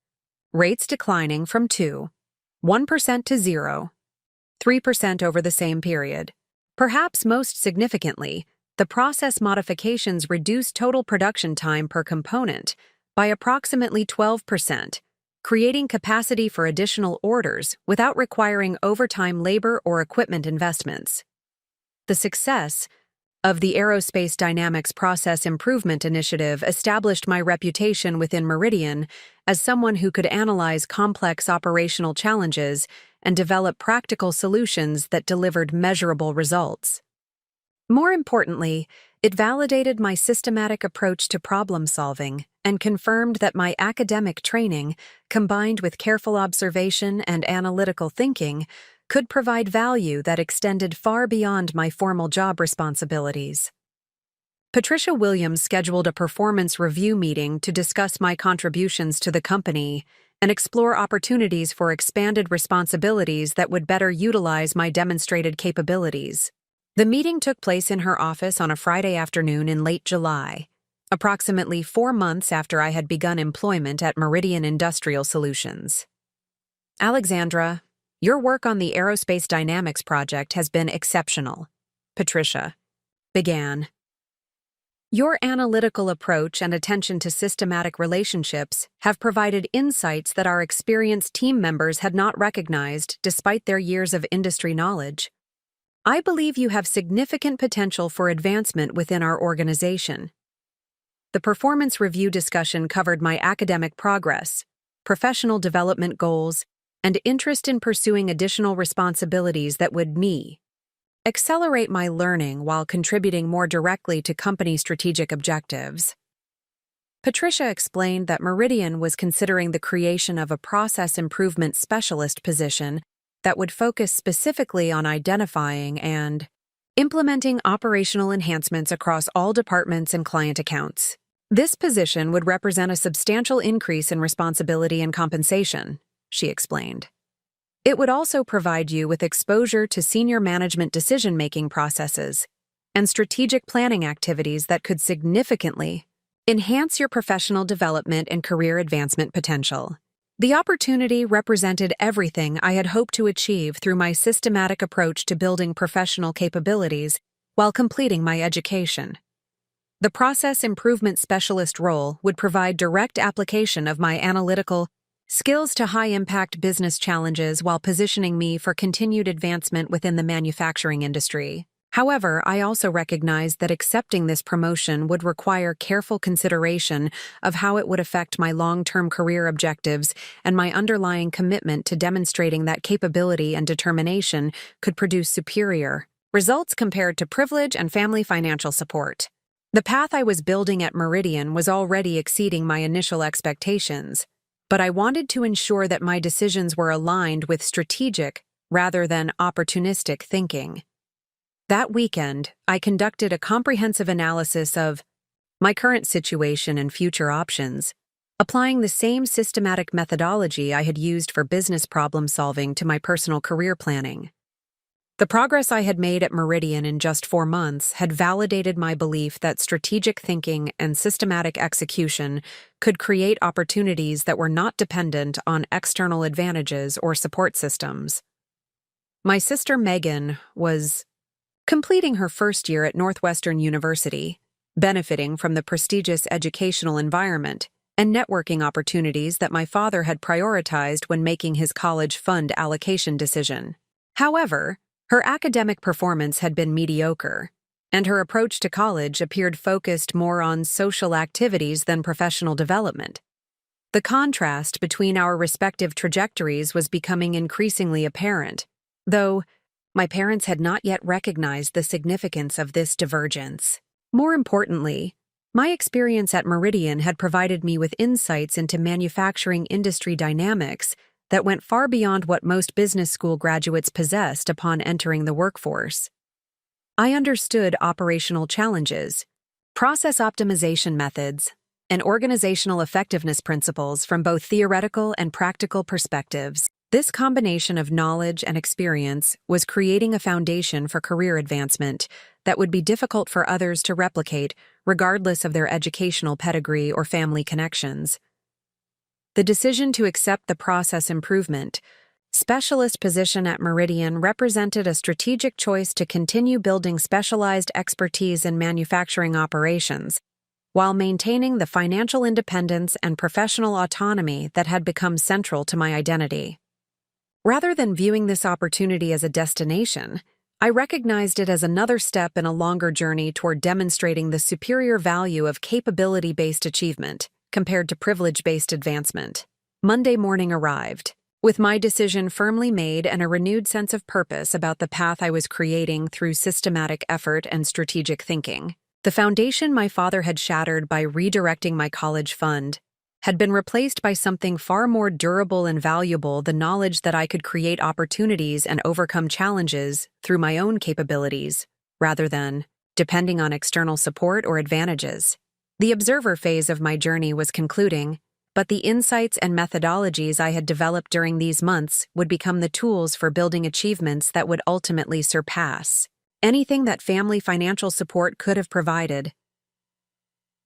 rates declining from 1% to 3% over the same period. Perhaps most significantly, the process modifications reduced total production time per component by approximately 12%, creating capacity for additional orders without requiring overtime labor or equipment investments. The success of the Aerospace Dynamics Process Improvement Initiative established my reputation within Meridian as someone who could analyze complex operational challenges and develop practical solutions that delivered measurable results. More importantly, it validated my systematic approach to problem-solving and confirmed that my academic training, combined with careful observation and analytical thinking, could provide value that extended far beyond my formal job responsibilities. Patricia Williams scheduled a performance review meeting to discuss my contributions to the company and explore opportunities for expanded responsibilities that would better utilize my demonstrated capabilities. The meeting took place in her office on a Friday afternoon in late July, approximately 4 months after I had begun employment at Meridian Industrial Solutions. Alexandra, your work on the Aerospace Dynamics project has been exceptional, Patricia began. Your analytical approach and attention to systematic relationships have provided insights that our experienced team members had not recognized despite their years of industry knowledge. I believe you have significant potential for advancement within our organization. The performance review discussion covered my academic progress, professional development goals, and interest in pursuing additional responsibilities that would accelerate my learning while contributing more directly to company strategic objectives. Patricia explained that Meridian was considering the creation of a process improvement specialist position that would focus specifically on identifying and implementing operational enhancements across all departments and client accounts. This position would represent a substantial increase in responsibility and compensation, she explained. It would also provide you with exposure to senior management decision-making processes and strategic planning activities that could significantly enhance your professional development and career advancement potential. The opportunity represented everything I had hoped to achieve through my systematic approach to building professional capabilities while completing my education. The process improvement specialist role would provide direct application of my analytical skills to high-impact business challenges while positioning me for continued advancement within the manufacturing industry. However, I also recognized that accepting this promotion would require careful consideration of how it would affect my long-term career objectives and my underlying commitment to demonstrating that capability and determination could produce superior results compared to privilege and family financial support. The path I was building at Meridian was already exceeding my initial expectations, but I wanted to ensure that my decisions were aligned with strategic rather than opportunistic thinking. That weekend, I conducted a comprehensive analysis of my current situation and future options, applying the same systematic methodology I had used for business problem solving to my personal career planning. The progress I had made at Meridian in just 4 months had validated my belief that strategic thinking and systematic execution could create opportunities that were not dependent on external advantages or support systems. My sister Megan was completing her first year at Northwestern University, benefiting from the prestigious educational environment and networking opportunities that my father had prioritized when making his college fund allocation decision. However, her academic performance had been mediocre, and her approach to college appeared focused more on social activities than professional development. The contrast between our respective trajectories was becoming increasingly apparent, though my parents had not yet recognized the significance of this divergence. More importantly, my experience at Meridian had provided me with insights into manufacturing industry dynamics that went far beyond what most business school graduates possessed upon entering the workforce. I understood operational challenges, process optimization methods, and organizational effectiveness principles from both theoretical and practical perspectives. This combination of knowledge and experience was creating a foundation for career advancement that would be difficult for others to replicate, regardless of their educational pedigree or family connections. The decision to accept the process improvement specialist position at Meridian represented a strategic choice to continue building specialized expertise in manufacturing operations, while maintaining the financial independence and professional autonomy that had become central to my identity. Rather than viewing this opportunity as a destination, I recognized it as another step in a longer journey toward demonstrating the superior value of capability-based achievement compared to privilege-based advancement. Monday morning arrived, with my decision firmly made and a renewed sense of purpose about the path I was creating through systematic effort and strategic thinking. The foundation my father had shattered by redirecting my college fund had been replaced by something far more durable and valuable: the knowledge that I could create opportunities and overcome challenges through my own capabilities, rather than depending on external support or advantages. The observer phase of my journey was concluding, but the insights and methodologies I had developed during these months would become the tools for building achievements that would ultimately surpass anything that family financial support could have provided.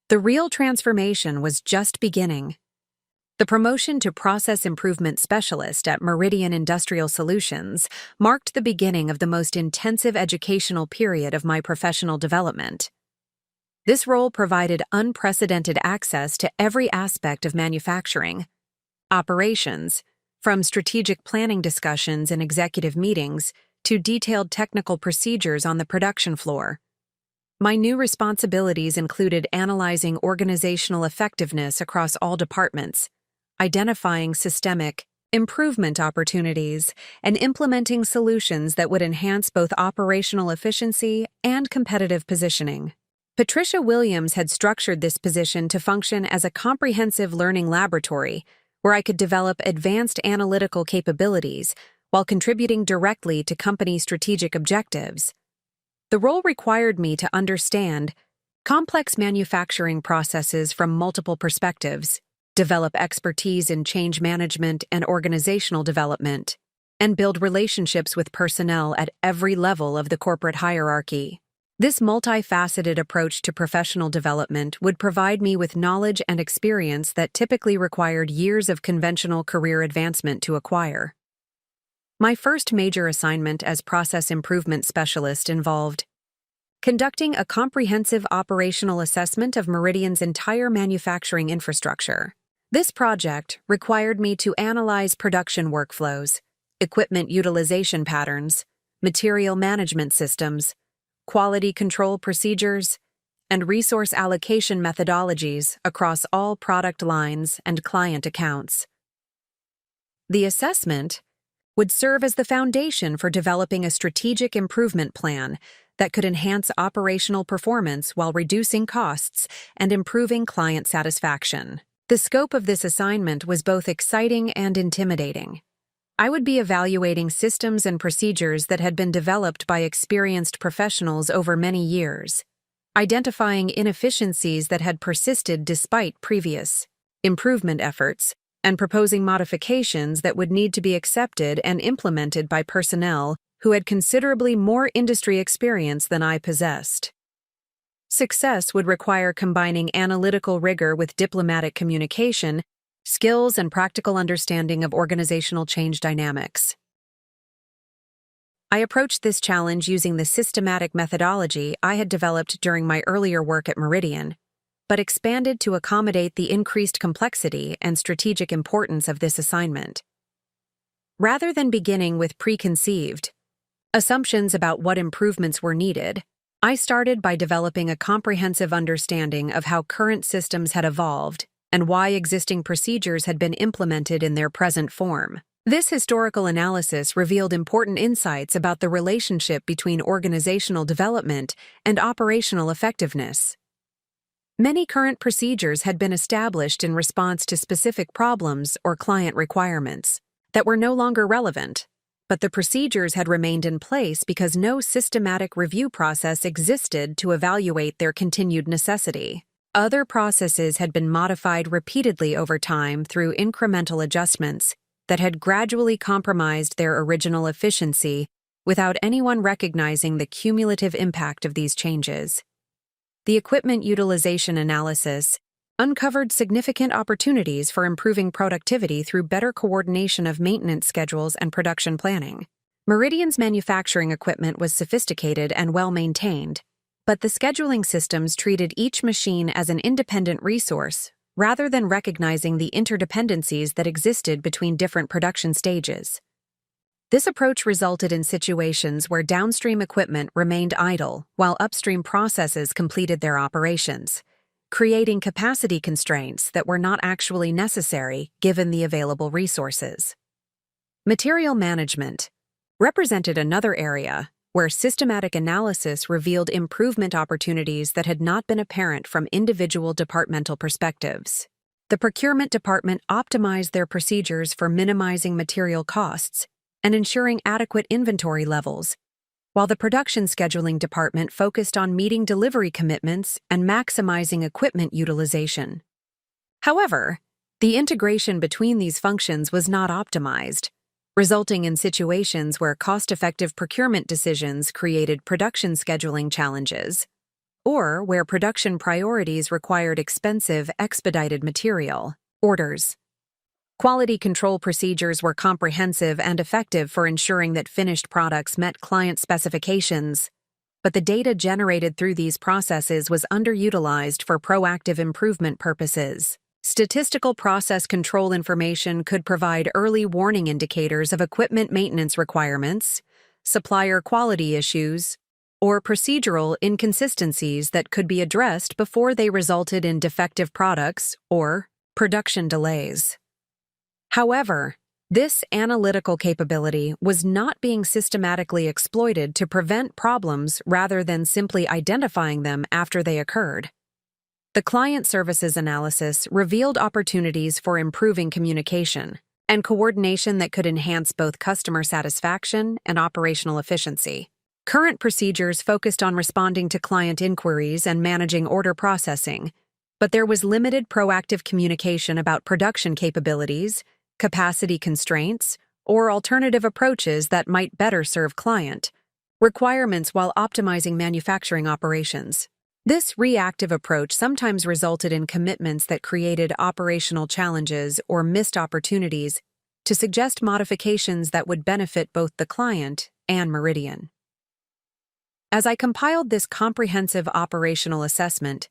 The real transformation was just beginning. The promotion to Process Improvement Specialist at Meridian Industrial Solutions marked the beginning of the most intensive educational period of my professional development. This role provided unprecedented access to every aspect of manufacturing operations, from strategic planning discussions and executive meetings to detailed technical procedures on the production floor. My new responsibilities included analyzing organizational effectiveness across all departments, identifying systemic improvement opportunities, and implementing solutions that would enhance both operational efficiency and competitive positioning. Patricia Williams had structured this position to function as a comprehensive learning laboratory where I could develop advanced analytical capabilities while contributing directly to company strategic objectives. The role required me to understand complex manufacturing processes from multiple perspectives, develop expertise in change management and organizational development, and build relationships with personnel at every level of the corporate hierarchy. This multifaceted approach to professional development would provide me with knowledge and experience that typically required years of conventional career advancement to acquire. My first major assignment as process improvement specialist involved conducting a comprehensive operational assessment of Meridian's entire manufacturing infrastructure. This project required me to analyze production workflows, equipment utilization patterns, material management systems, quality control procedures, and resource allocation methodologies across all product lines and client accounts. The assessment would serve as the foundation for developing a strategic improvement plan that could enhance operational performance while reducing costs and improving client satisfaction. The scope of this assignment was both exciting and intimidating. I would be evaluating systems and procedures that had been developed by experienced professionals over many years, identifying inefficiencies that had persisted despite previous improvement efforts, and proposing modifications that would need to be accepted and implemented by personnel who had considerably more industry experience than I possessed. Success would require combining analytical rigor with diplomatic communication, skills, and practical understanding of organizational change dynamics. I approached this challenge using the systematic methodology I had developed during my earlier work at Meridian, but expanded to accommodate the increased complexity and strategic importance of this assignment. Rather than beginning with preconceived assumptions about what improvements were needed, I started by developing a comprehensive understanding of how current systems had evolved and why existing procedures had been implemented in their present form. This historical analysis revealed important insights about the relationship between organizational development and operational effectiveness. Many current procedures had been established in response to specific problems or client requirements that were no longer relevant, but the procedures had remained in place because no systematic review process existed to evaluate their continued necessity. Other processes had been modified repeatedly over time through incremental adjustments that had gradually compromised their original efficiency without anyone recognizing the cumulative impact of these changes. The equipment utilization analysis uncovered significant opportunities for improving productivity through better coordination of maintenance schedules and production planning. Meridian's manufacturing equipment was sophisticated and well-maintained, but the scheduling systems treated each machine as an independent resource rather than recognizing the interdependencies that existed between different production stages. This approach resulted in situations where downstream equipment remained idle while upstream processes completed their operations, creating capacity constraints that were not actually necessary given the available resources. Material management represented another area where systematic analysis revealed improvement opportunities that had not been apparent from individual departmental perspectives. The procurement department optimized their procedures for minimizing material costs and ensuring adequate inventory levels, while the production scheduling department focused on meeting delivery commitments and maximizing equipment utilization. However, the integration between these functions was not optimized, resulting in situations where cost-effective procurement decisions created production scheduling challenges, or where production priorities required expensive, expedited material orders. Quality control procedures were comprehensive and effective for ensuring that finished products met client specifications, but the data generated through these processes was underutilized for proactive improvement purposes. Statistical process control information could provide early warning indicators of equipment maintenance requirements, supplier quality issues, or procedural inconsistencies that could be addressed before they resulted in defective products or production delays. However, This analytical capability was not being systematically exploited to prevent problems rather than simply identifying them after they occurred. The client services analysis revealed opportunities for improving communication and coordination that could enhance both customer satisfaction and operational efficiency. Current procedures focused on responding to client inquiries and managing order processing, but there was limited proactive communication about production capabilities, capacity constraints, or alternative approaches that might better serve client requirements while optimizing manufacturing operations. This reactive approach sometimes resulted in commitments that created operational challenges or missed opportunities to suggest modifications that would benefit both the client and Meridian. As I compiled this comprehensive operational assessment,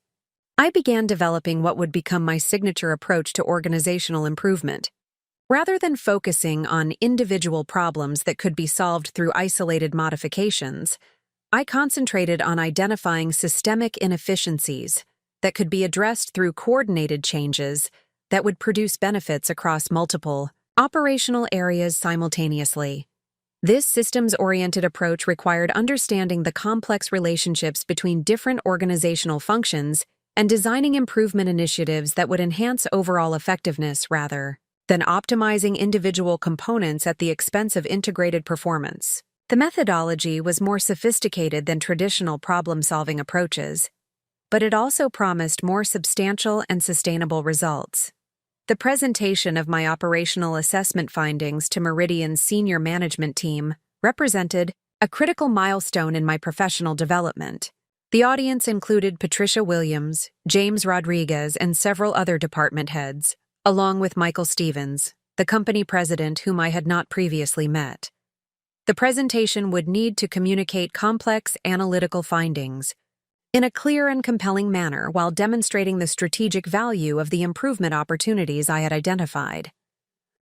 I began developing what would become my signature approach to organizational improvement. Rather than focusing on individual problems that could be solved through isolated modifications, I concentrated on identifying systemic inefficiencies that could be addressed through coordinated changes that would produce benefits across multiple operational areas simultaneously. This systems-oriented approach required understanding the complex relationships between different organizational functions and designing improvement initiatives that would enhance overall effectiveness rather than optimizing individual components at the expense of integrated performance. The methodology was more sophisticated than traditional problem-solving approaches, but it also promised more substantial and sustainable results. The presentation of my operational assessment findings to Meridian's senior management team represented a critical milestone in my professional development. The audience included Patricia Williams, James Rodriguez, and several other department heads, along with Michael Stevens, the company president whom I had not previously met. The presentation would need to communicate complex analytical findings in a clear and compelling manner while demonstrating the strategic value of the improvement opportunities I had identified.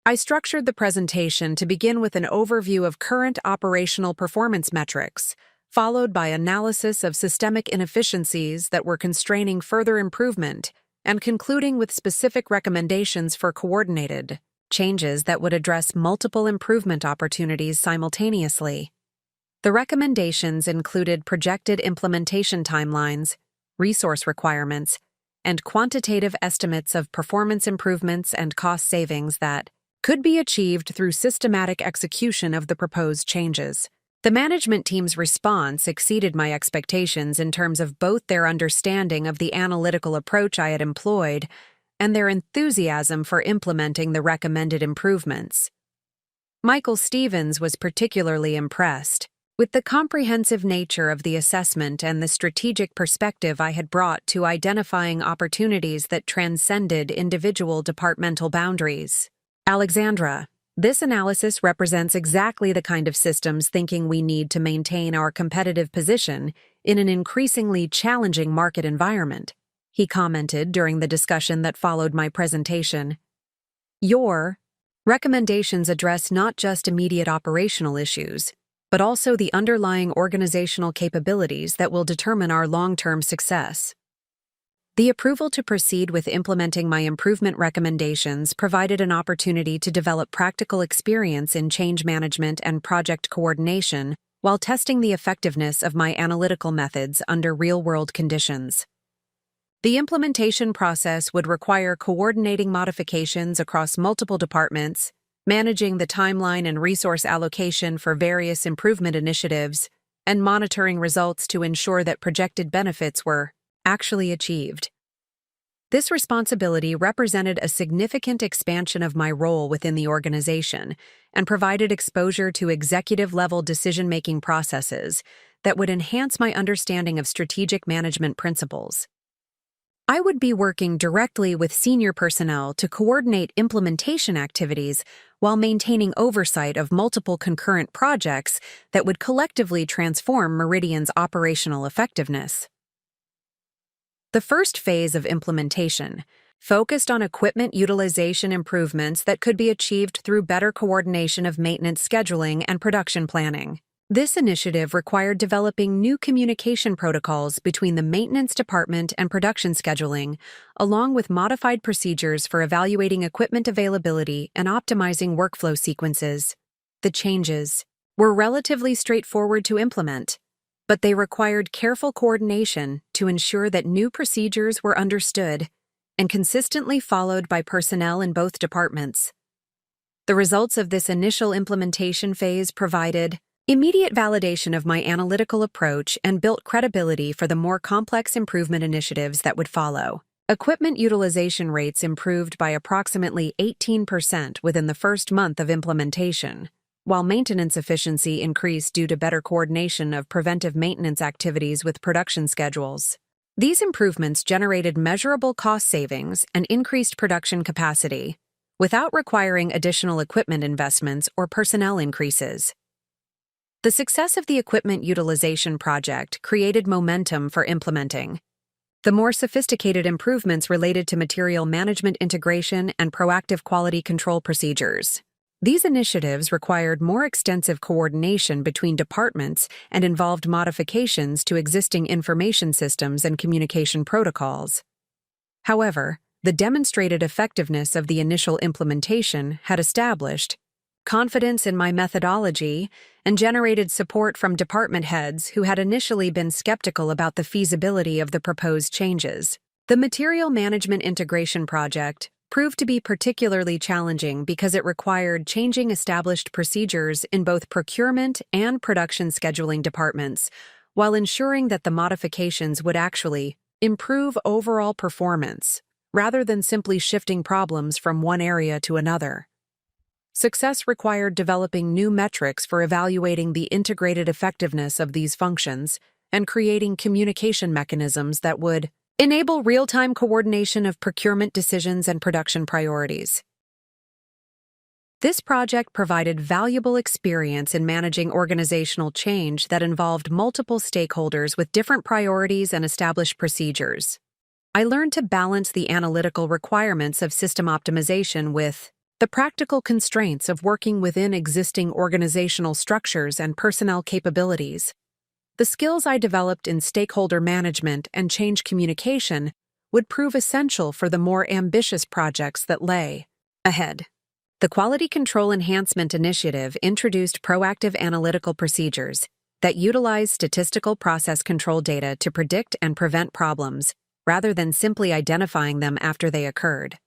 I structured the presentation to begin with an overview of current operational performance metrics, followed by analysis of systemic inefficiencies that were constraining further improvement, and concluding with specific recommendations for coordinated changes that would address multiple improvement opportunities simultaneously. The recommendations included projected implementation timelines, resource requirements, and quantitative estimates of performance improvements and cost savings that could be achieved through systematic execution of the proposed changes. The management team's response exceeded my expectations in terms of both their understanding of the analytical approach I had employed and their enthusiasm for implementing the recommended improvements. Michael Stevens was particularly impressed with the comprehensive nature of the assessment and the strategic perspective I had brought to identifying opportunities that transcended individual departmental boundaries. Alexandra, this analysis represents exactly the kind of systems thinking we need to maintain our competitive position in an increasingly challenging market environment, he commented during the discussion that followed my presentation. Your recommendations address not just immediate operational issues, but also the underlying organizational capabilities that will determine our long-term success. The approval to proceed with implementing my improvement recommendations provided an opportunity to develop practical experience in change management and project coordination while testing the effectiveness of my analytical methods under real-world conditions. The implementation process would require coordinating modifications across multiple departments, managing the timeline and resource allocation for various improvement initiatives, and monitoring results to ensure that projected benefits were actually achieved. This responsibility represented a significant expansion of my role within the organization and provided exposure to executive-level decision-making processes that would enhance my understanding of strategic management principles. I would be working directly with senior personnel to coordinate implementation activities while maintaining oversight of multiple concurrent projects that would collectively transform Meridian's operational effectiveness. The first phase of implementation focused on equipment utilization improvements that could be achieved through better coordination of maintenance scheduling and production planning. This initiative required developing new communication protocols between the maintenance department and production scheduling, along with modified procedures for evaluating equipment availability and optimizing workflow sequences. The changes were relatively straightforward to implement, but they required careful coordination to ensure that new procedures were understood and consistently followed by personnel in both departments. The results of this initial implementation phase provided immediate validation of my analytical approach and built credibility for the more complex improvement initiatives that would follow. Equipment utilization rates improved by approximately 18% within the first month of implementation, while maintenance efficiency increased due to better coordination of preventive maintenance activities with production schedules. These improvements generated measurable cost savings and increased production capacity, without requiring additional equipment investments or personnel increases. The success of the equipment utilization project created momentum for implementing the more sophisticated improvements related to material management integration and proactive quality control procedures. These initiatives required more extensive coordination between departments and involved modifications to existing information systems and communication protocols. However, the demonstrated effectiveness of the initial implementation had established confidence in my methodology and generated support from department heads who had initially been skeptical about the feasibility of the proposed changes. The material management integration project proved to be particularly challenging because it required changing established procedures in both procurement and production scheduling departments, while ensuring that the modifications would actually improve overall performance, rather than simply shifting problems from one area to another. Success required developing new metrics for evaluating the integrated effectiveness of these functions and creating communication mechanisms that would enable real-time coordination of procurement decisions and production priorities. This project provided valuable experience in managing organizational change that involved multiple stakeholders with different priorities and established procedures. I learned to balance the analytical requirements of system optimization with the practical constraints of working within existing organizational structures and personnel capabilities. The skills I developed in stakeholder management and change communication would prove essential for the more ambitious projects that lay ahead. The Quality Control Enhancement Initiative introduced proactive analytical procedures that utilize statistical process control data to predict and prevent problems, rather than simply identifying them after they occurred.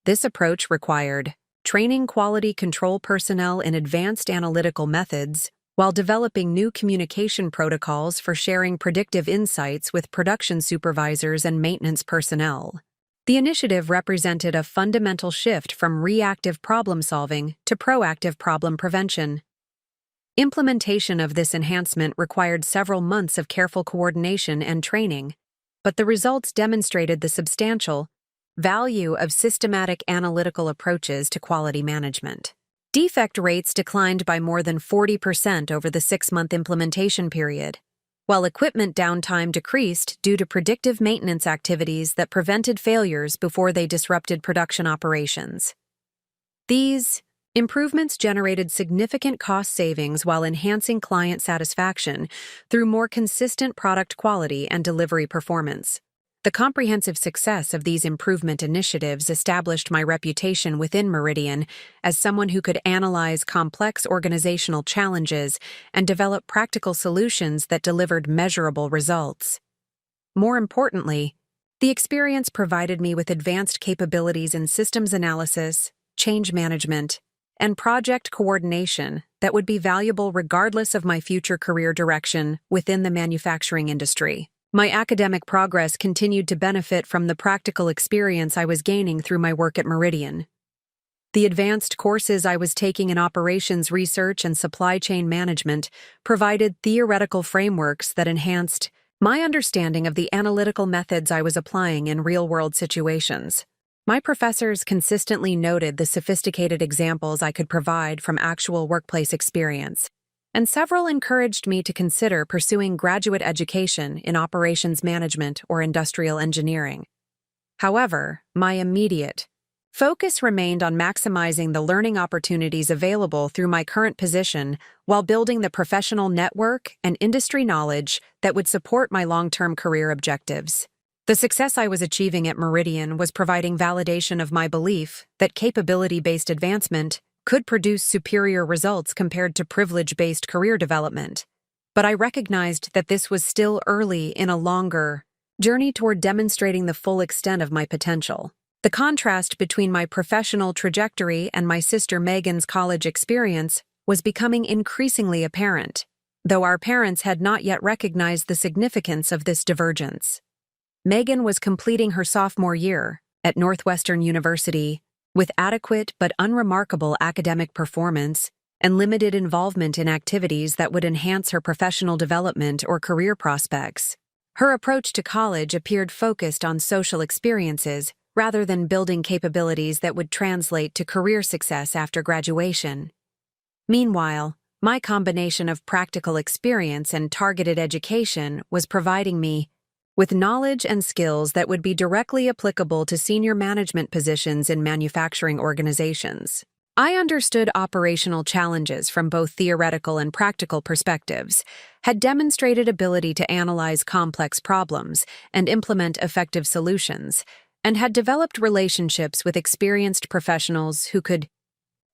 This approach required training quality control personnel in advanced analytical methods while developing new communication protocols for sharing predictive insights with production supervisors and maintenance personnel. The initiative represented a fundamental shift from reactive problem-solving to proactive problem prevention. Implementation of this enhancement required several months of careful coordination and training, but the results demonstrated the substantial value of systematic analytical approaches to quality management. Defect rates declined by more than 40% over the 6-month implementation period, while equipment downtime decreased due to predictive maintenance activities that prevented failures before they disrupted production operations. These improvements generated significant cost savings while enhancing client satisfaction through more consistent product quality and delivery performance. The comprehensive success of these improvement initiatives established my reputation within Meridian as someone who could analyze complex organizational challenges and develop practical solutions that delivered measurable results. More importantly, the experience provided me with advanced capabilities in systems analysis, change management, and project coordination that would be valuable regardless of my future career direction within the manufacturing industry. My academic progress continued to benefit from the practical experience I was gaining through my work at Meridian. The advanced courses I was taking in operations research and supply chain management provided theoretical frameworks that enhanced my understanding of the analytical methods I was applying in real-world situations. My professors consistently noted the sophisticated examples I could provide from actual workplace experience, and several encouraged me to consider pursuing graduate education in operations management or industrial engineering. However, my immediate Focus remained on maximizing the learning opportunities available through my current position while building the professional network and industry knowledge that would support my long-term career objectives. The success I was achieving at Meridian was providing validation of my belief that capability-based advancement could produce superior results compared to privilege-based career development. But I recognized that this was still early in a longer journey toward demonstrating the full extent of my potential. The contrast between my professional trajectory and my sister Megan's college experience was becoming increasingly apparent, though our parents had not yet recognized the significance of this divergence. Megan was completing her sophomore year at Northwestern University with adequate but unremarkable academic performance and limited involvement in activities that would enhance her professional development or career prospects. Her approach to college appeared focused on social experiences rather than building capabilities that would translate to career success after graduation. Meanwhile, my combination of practical experience and targeted education was providing me with knowledge and skills that would be directly applicable to senior management positions in manufacturing organizations. I understood operational challenges from both theoretical and practical perspectives, had demonstrated ability to analyze complex problems and implement effective solutions, and had developed relationships with experienced professionals who could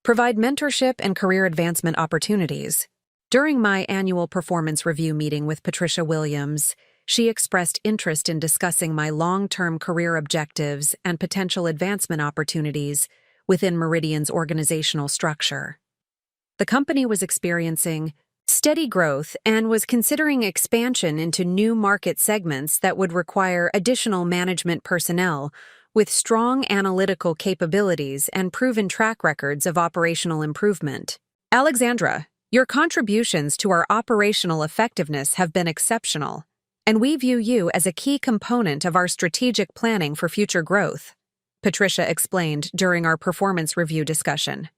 provide mentorship and career advancement opportunities. During my annual performance review meeting with Patricia Williams, she expressed interest in discussing my long-term career objectives and potential advancement opportunities within Meridian's organizational structure. The company was experiencing steady growth and was considering expansion into new market segments that would require additional management personnel with strong analytical capabilities and proven track records of operational improvement. Alexandra, your contributions to our operational effectiveness have been exceptional, and we view you as a key component of our strategic planning for future growth, Patricia explained during our performance review discussion.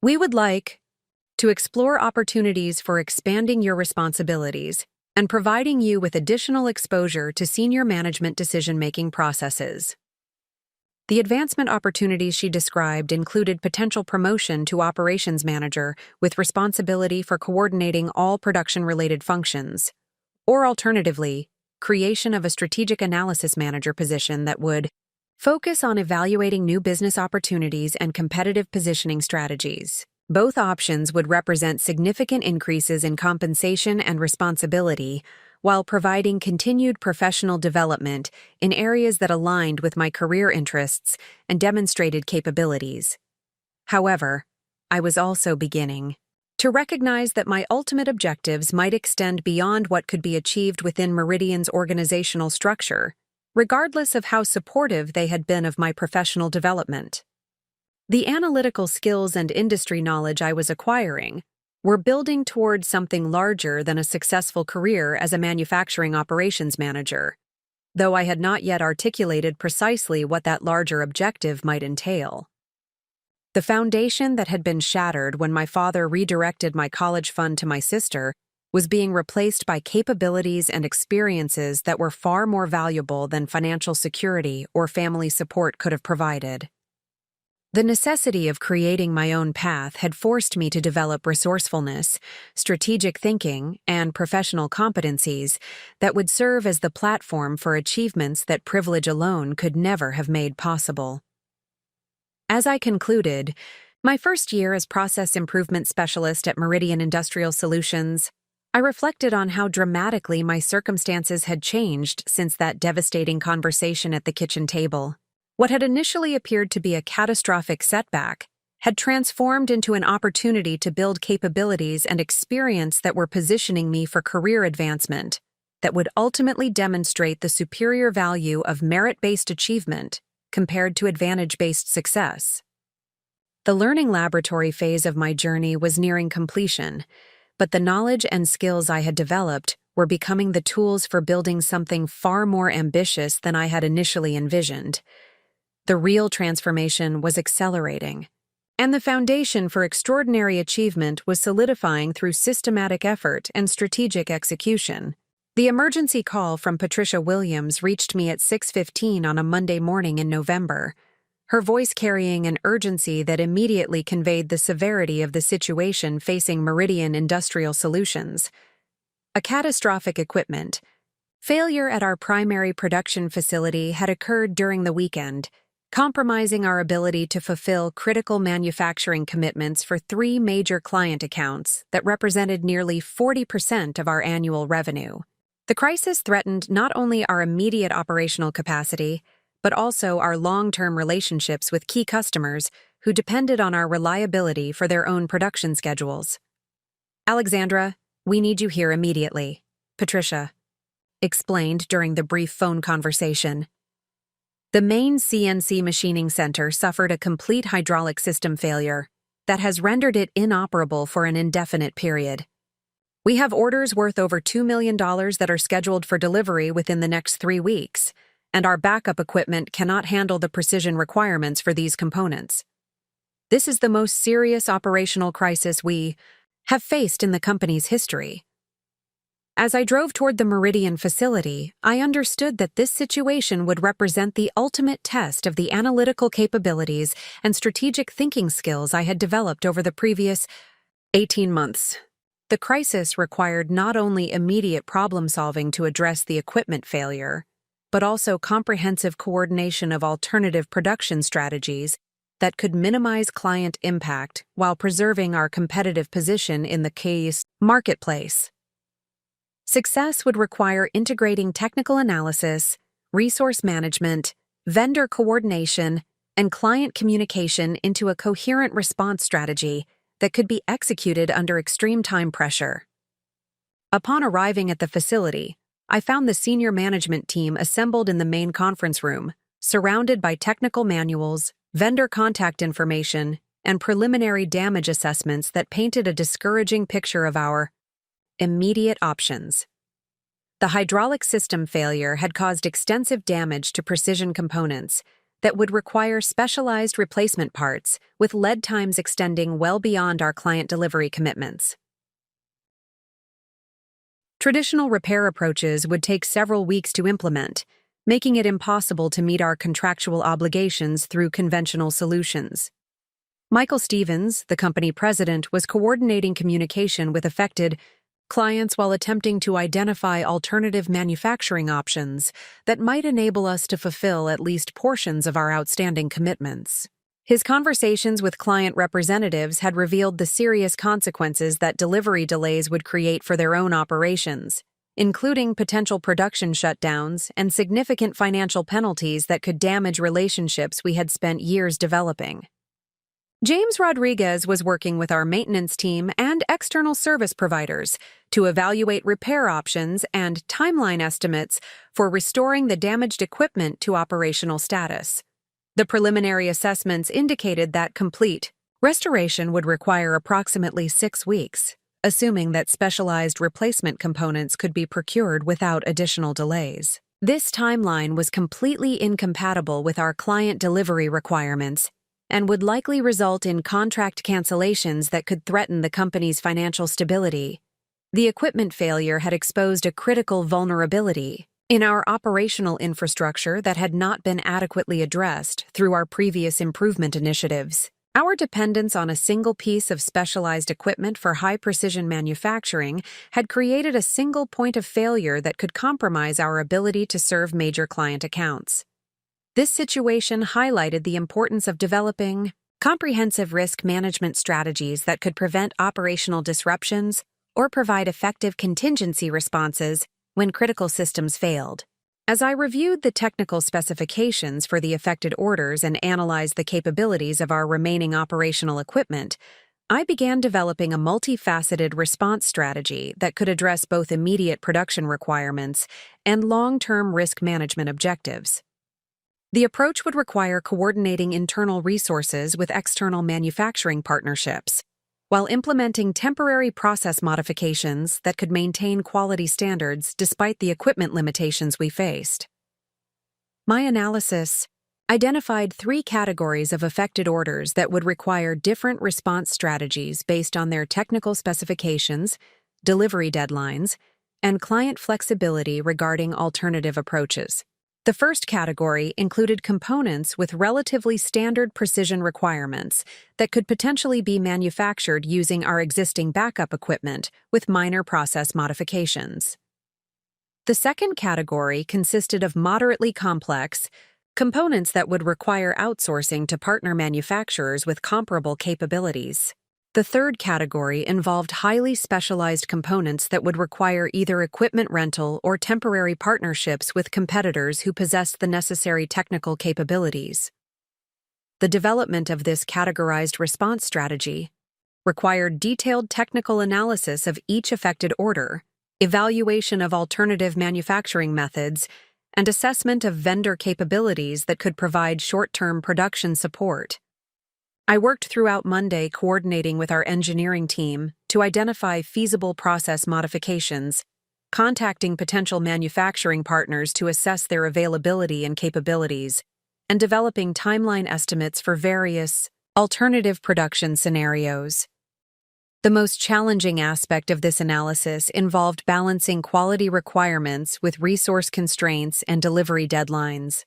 We would like to explore opportunities for expanding your responsibilities and providing you with additional exposure to senior management decision-making processes. The advancement opportunities she described included potential promotion to operations manager with responsibility for coordinating all production-related functions, or alternatively, creation of a strategic analysis manager position that would focus on evaluating new business opportunities and competitive positioning strategies. Both options would represent significant increases in compensation and responsibility while providing continued professional development in areas that aligned with my career interests and demonstrated capabilities. However, I was also beginning to recognize that my ultimate objectives might extend beyond what could be achieved within Meridian's organizational structure, regardless of how supportive they had been of my professional development. The analytical skills and industry knowledge I was acquiring were building toward something larger than a successful career as a manufacturing operations manager, though I had not yet articulated precisely what that larger objective might entail. The foundation that had been shattered when my father redirected my college fund to my sister was being replaced by capabilities and experiences that were far more valuable than financial security or family support could have provided. The necessity of creating my own path had forced me to develop resourcefulness, strategic thinking, and professional competencies that would serve as the platform for achievements that privilege alone could never have made possible. As I concluded my first year as process improvement specialist at Meridian Industrial Solutions, I reflected on how dramatically my circumstances had changed since that devastating conversation at the kitchen table. What had initially appeared to be a catastrophic setback had transformed into an opportunity to build capabilities and experience that were positioning me for career advancement that would ultimately demonstrate the superior value of merit-based achievement compared to advantage-based success. The learning laboratory phase of my journey was nearing completion, but the knowledge and skills I had developed were becoming the tools for building something far more ambitious than I had initially envisioned. The real transformation was accelerating, and the foundation for extraordinary achievement was solidifying through systematic effort and strategic execution. The emergency call from Patricia Williams reached me at 6:15 on a Monday morning in November. her voice carrying an urgency that immediately conveyed the severity of the situation facing Meridian Industrial Solutions. A catastrophic equipment failure at our primary production facility had occurred during the weekend, compromising our ability to fulfill critical manufacturing commitments for 3 major client accounts that represented nearly 40% of our annual revenue. The crisis threatened not only our immediate operational capacity, but also our long-term relationships with key customers who depended on our reliability for their own production schedules. "Alexandra, we need you here immediately," Patricia explained during the brief phone conversation. The main CNC machining center suffered a complete hydraulic system failure that has rendered it inoperable for an indefinite period. We have orders worth over $2 million that are scheduled for delivery within the next 3 weeks, and our backup equipment cannot handle the precision requirements for these components. This is the most serious operational crisis we have faced in the company's history. As I drove toward the Meridian facility, I understood that this situation would represent the ultimate test of the analytical capabilities and strategic thinking skills I had developed over the previous 18 months. The crisis required not only immediate problem-solving to address the equipment failure, but also comprehensive coordination of alternative production strategies that could minimize client impact while preserving our competitive position in the case marketplace. Success would require integrating technical analysis, resource management, vendor coordination, and client communication into a coherent response strategy that could be executed under extreme time pressure. Upon arriving at the facility, I found the senior management team assembled in the main conference room, surrounded by technical manuals, vendor contact information, and preliminary damage assessments that painted a discouraging picture of our immediate options. The hydraulic system failure had caused extensive damage to precision components that would require specialized replacement parts, with lead times extending well beyond our client delivery commitments. Traditional repair approaches would take several weeks to implement, making it impossible to meet our contractual obligations through conventional solutions. Michael Stevens, the company president, was coordinating communication with affected clients while attempting to identify alternative manufacturing options that might enable us to fulfill at least portions of our outstanding commitments. His conversations with client representatives had revealed the serious consequences that delivery delays would create for their own operations, including potential production shutdowns and significant financial penalties that could damage relationships we had spent years developing. James Rodriguez was working with our maintenance team and external service providers to evaluate repair options and timeline estimates for restoring the damaged equipment to operational status. The preliminary assessments indicated that complete restoration would require approximately 6 weeks, assuming that specialized replacement components could be procured without additional delays. This timeline was completely incompatible with our client delivery requirements and would likely result in contract cancellations that could threaten the company's financial stability. The equipment failure had exposed a critical vulnerability in our operational infrastructure that had not been adequately addressed through our previous improvement initiatives. Our dependence on a single piece of specialized equipment for high-precision manufacturing had created a single point of failure that could compromise our ability to serve major client accounts. This situation highlighted the importance of developing comprehensive risk management strategies that could prevent operational disruptions or provide effective contingency responses when critical systems failed. As I reviewed the technical specifications for the affected orders and analyzed the capabilities of our remaining operational equipment, I began developing a multifaceted response strategy that could address both immediate production requirements and long-term risk management objectives. The approach would require coordinating internal resources with external manufacturing partnerships, while implementing temporary process modifications that could maintain quality standards despite the equipment limitations we faced. My analysis identified 3 categories of affected orders that would require different response strategies based on their technical specifications, delivery deadlines, and client flexibility regarding alternative approaches. The first category included components with relatively standard precision requirements that could potentially be manufactured using our existing backup equipment with minor process modifications. The second category consisted of moderately complex components that would require outsourcing to partner manufacturers with comparable capabilities. The third category involved highly specialized components that would require either equipment rental or temporary partnerships with competitors who possessed the necessary technical capabilities. The development of this categorized response strategy required detailed technical analysis of each affected order, evaluation of alternative manufacturing methods, and assessment of vendor capabilities that could provide short-term production support. I worked throughout Monday coordinating with our engineering team to identify feasible process modifications, contacting potential manufacturing partners to assess their availability and capabilities, and developing timeline estimates for various alternative production scenarios. The most challenging aspect of this analysis involved balancing quality requirements with resource constraints and delivery deadlines.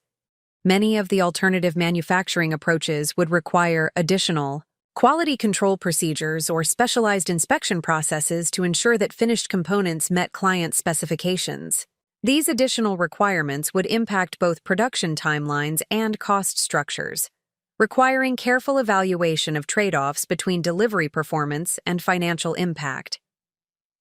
Many of the alternative manufacturing approaches would require additional quality control procedures or specialized inspection processes to ensure that finished components met client specifications. These additional requirements would impact both production timelines and cost structures, requiring careful evaluation of trade-offs between delivery performance and financial impact.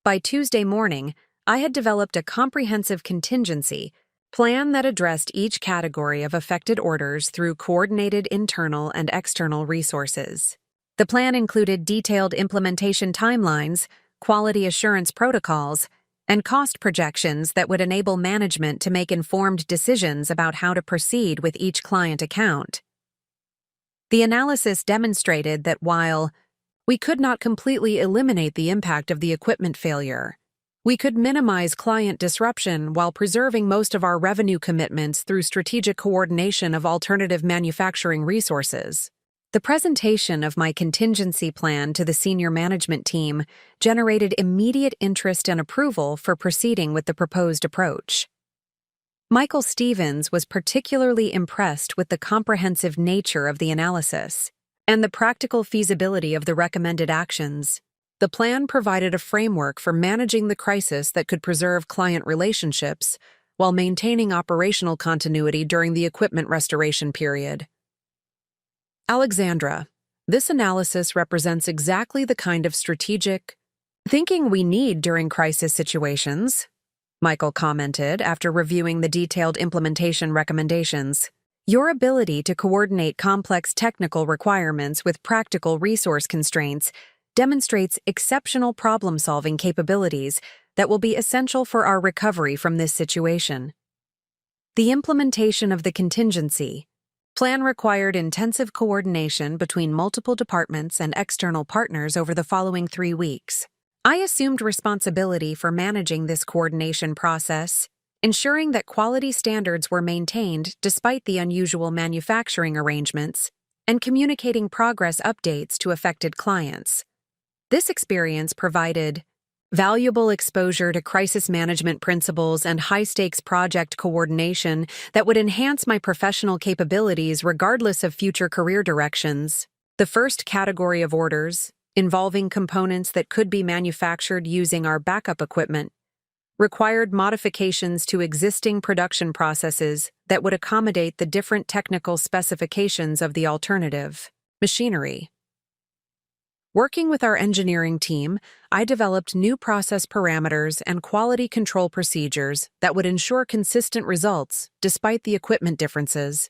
By Tuesday morning, I had developed a comprehensive contingency plan that addressed each category of affected orders through coordinated internal and external resources. The plan included detailed implementation timelines, quality assurance protocols, and cost projections that would enable management to make informed decisions about how to proceed with each client account. The analysis demonstrated that while we could not completely eliminate the impact of the equipment failure, we could minimize client disruption while preserving most of our revenue commitments through strategic coordination of alternative manufacturing resources. The presentation of my contingency plan to the senior management team generated immediate interest and approval for proceeding with the proposed approach. Michael Stevens was particularly impressed with the comprehensive nature of the analysis and the practical feasibility of the recommended actions. The plan provided a framework for managing the crisis that could preserve client relationships while maintaining operational continuity during the equipment restoration period. Alexandra, this analysis represents exactly the kind of strategic thinking we need during crisis situations, Michael commented after reviewing the detailed implementation recommendations. Your ability to coordinate complex technical requirements with practical resource constraints demonstrates exceptional problem-solving capabilities that will be essential for our recovery from this situation. The implementation of the contingency plan required intensive coordination between multiple departments and external partners over the following 3 weeks. I assumed responsibility for managing this coordination process, ensuring that quality standards were maintained despite the unusual manufacturing arrangements, and communicating progress updates to affected clients. This experience provided valuable exposure to crisis management principles and high-stakes project coordination that would enhance my professional capabilities regardless of future career directions. The first category of orders, involving components that could be manufactured using our backup equipment, required modifications to existing production processes that would accommodate the different technical specifications of the alternative machinery. Working with our engineering team, I developed new process parameters and quality control procedures that would ensure consistent results despite the equipment differences.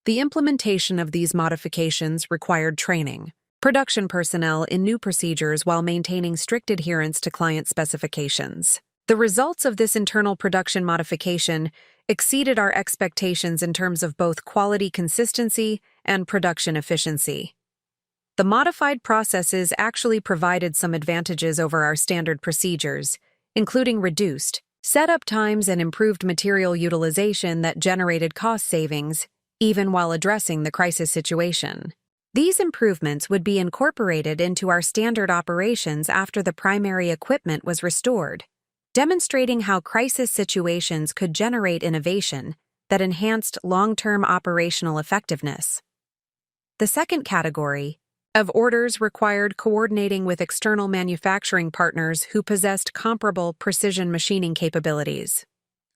The implementation of these modifications required training production personnel in new procedures while maintaining strict adherence to client specifications. The results of this internal production modification exceeded our expectations in terms of both quality consistency and production efficiency. The modified processes actually provided some advantages over our standard procedures, including reduced setup times and improved material utilization that generated cost savings, even while addressing the crisis situation. These improvements would be incorporated into our standard operations after the primary equipment was restored, demonstrating how crisis situations could generate innovation that enhanced long-term operational effectiveness. The second category of orders required coordinating with external manufacturing partners who possessed comparable precision machining capabilities.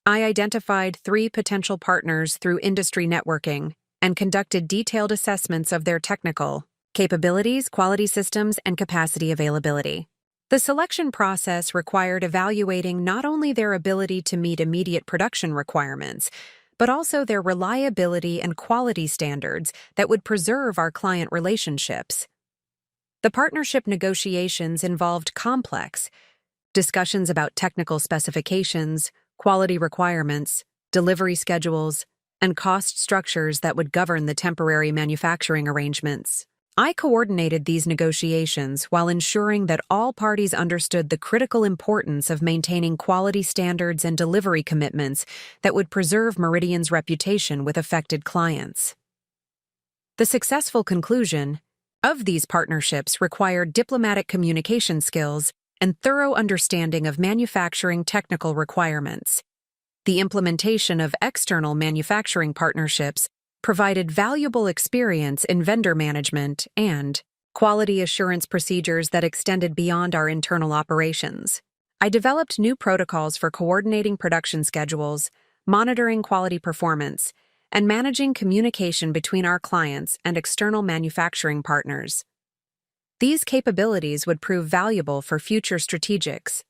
I identified 3 potential partners through industry networking and conducted detailed assessments of their technical capabilities, quality systems, and capacity availability. The selection process required evaluating not only their ability to meet immediate production requirements, but also their reliability and quality standards that would preserve our client relationships. The partnership negotiations involved complex discussions about technical specifications, quality requirements, delivery schedules, and cost structures that would govern the temporary manufacturing arrangements. I coordinated these negotiations while ensuring that all parties understood the critical importance of maintaining quality standards and delivery commitments that would preserve Meridian's reputation with affected clients. The successful conclusion of these partnerships required diplomatic communication skills and thorough understanding of manufacturing technical requirements. The implementation of external manufacturing partnerships provided valuable experience in vendor management and quality assurance procedures that extended beyond our internal operations. I developed new protocols for coordinating production schedules, monitoring quality performance, and managing communication between our clients and external manufacturing partners. These capabilities would prove valuable for future strategics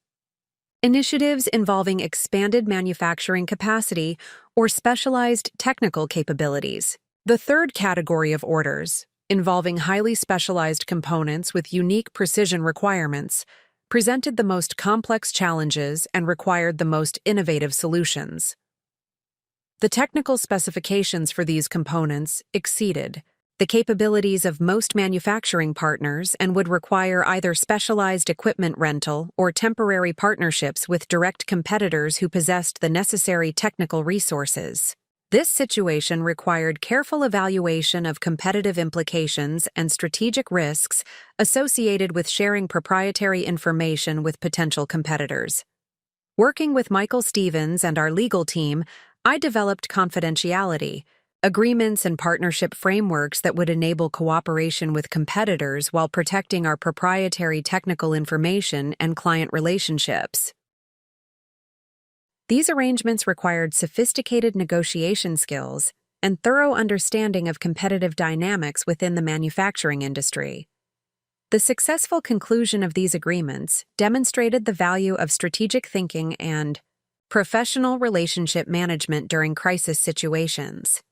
initiatives involving expanded manufacturing capacity or specialized technical capabilities. The third category of orders, involving highly specialized components with unique precision requirements, presented the most complex challenges and required the most innovative solutions. The technical specifications for these components exceeded the capabilities of most manufacturing partners and would require either specialized equipment rental or temporary partnerships with direct competitors who possessed the necessary technical resources. This situation required careful evaluation of competitive implications and strategic risks associated with sharing proprietary information with potential competitors. Working with Michael Stevens and our legal team, I developed confidentiality agreements and partnership frameworks that would enable cooperation with competitors while protecting our proprietary technical information and client relationships. These arrangements required sophisticated negotiation skills and thorough understanding of competitive dynamics within the manufacturing industry. The successful conclusion of these agreements demonstrated the value of strategic thinking and professional relationship management during crisis situations.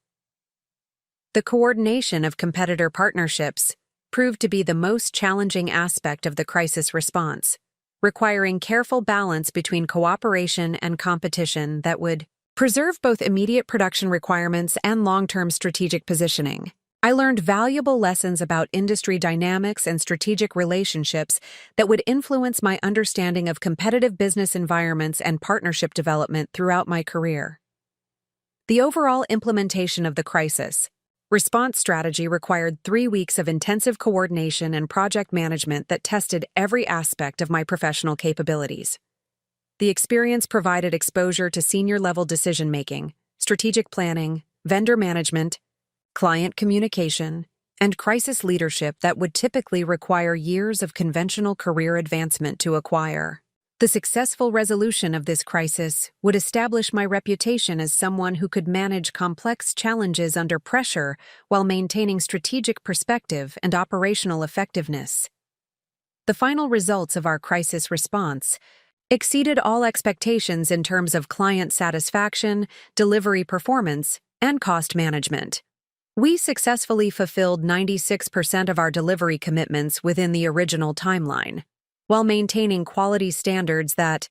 The coordination of competitor partnerships proved to be the most challenging aspect of the crisis response, requiring careful balance between cooperation and competition that would preserve both immediate production requirements and long-term strategic positioning. I learned valuable lessons about industry dynamics and strategic relationships that would influence my understanding of competitive business environments and partnership development throughout my career. The overall implementation of the crisis response strategy required 3 weeks of intensive coordination and project management that tested every aspect of my professional capabilities. The experience provided exposure to senior-level decision-making, strategic planning, vendor management, client communication, and crisis leadership that would typically require years of conventional career advancement to acquire. The successful resolution of this crisis would establish my reputation as someone who could manage complex challenges under pressure while maintaining strategic perspective and operational effectiveness. The final results of our crisis response exceeded all expectations in terms of client satisfaction, delivery performance, and cost management. We successfully fulfilled 96% of our delivery commitments within the original timeline, while maintaining quality standards that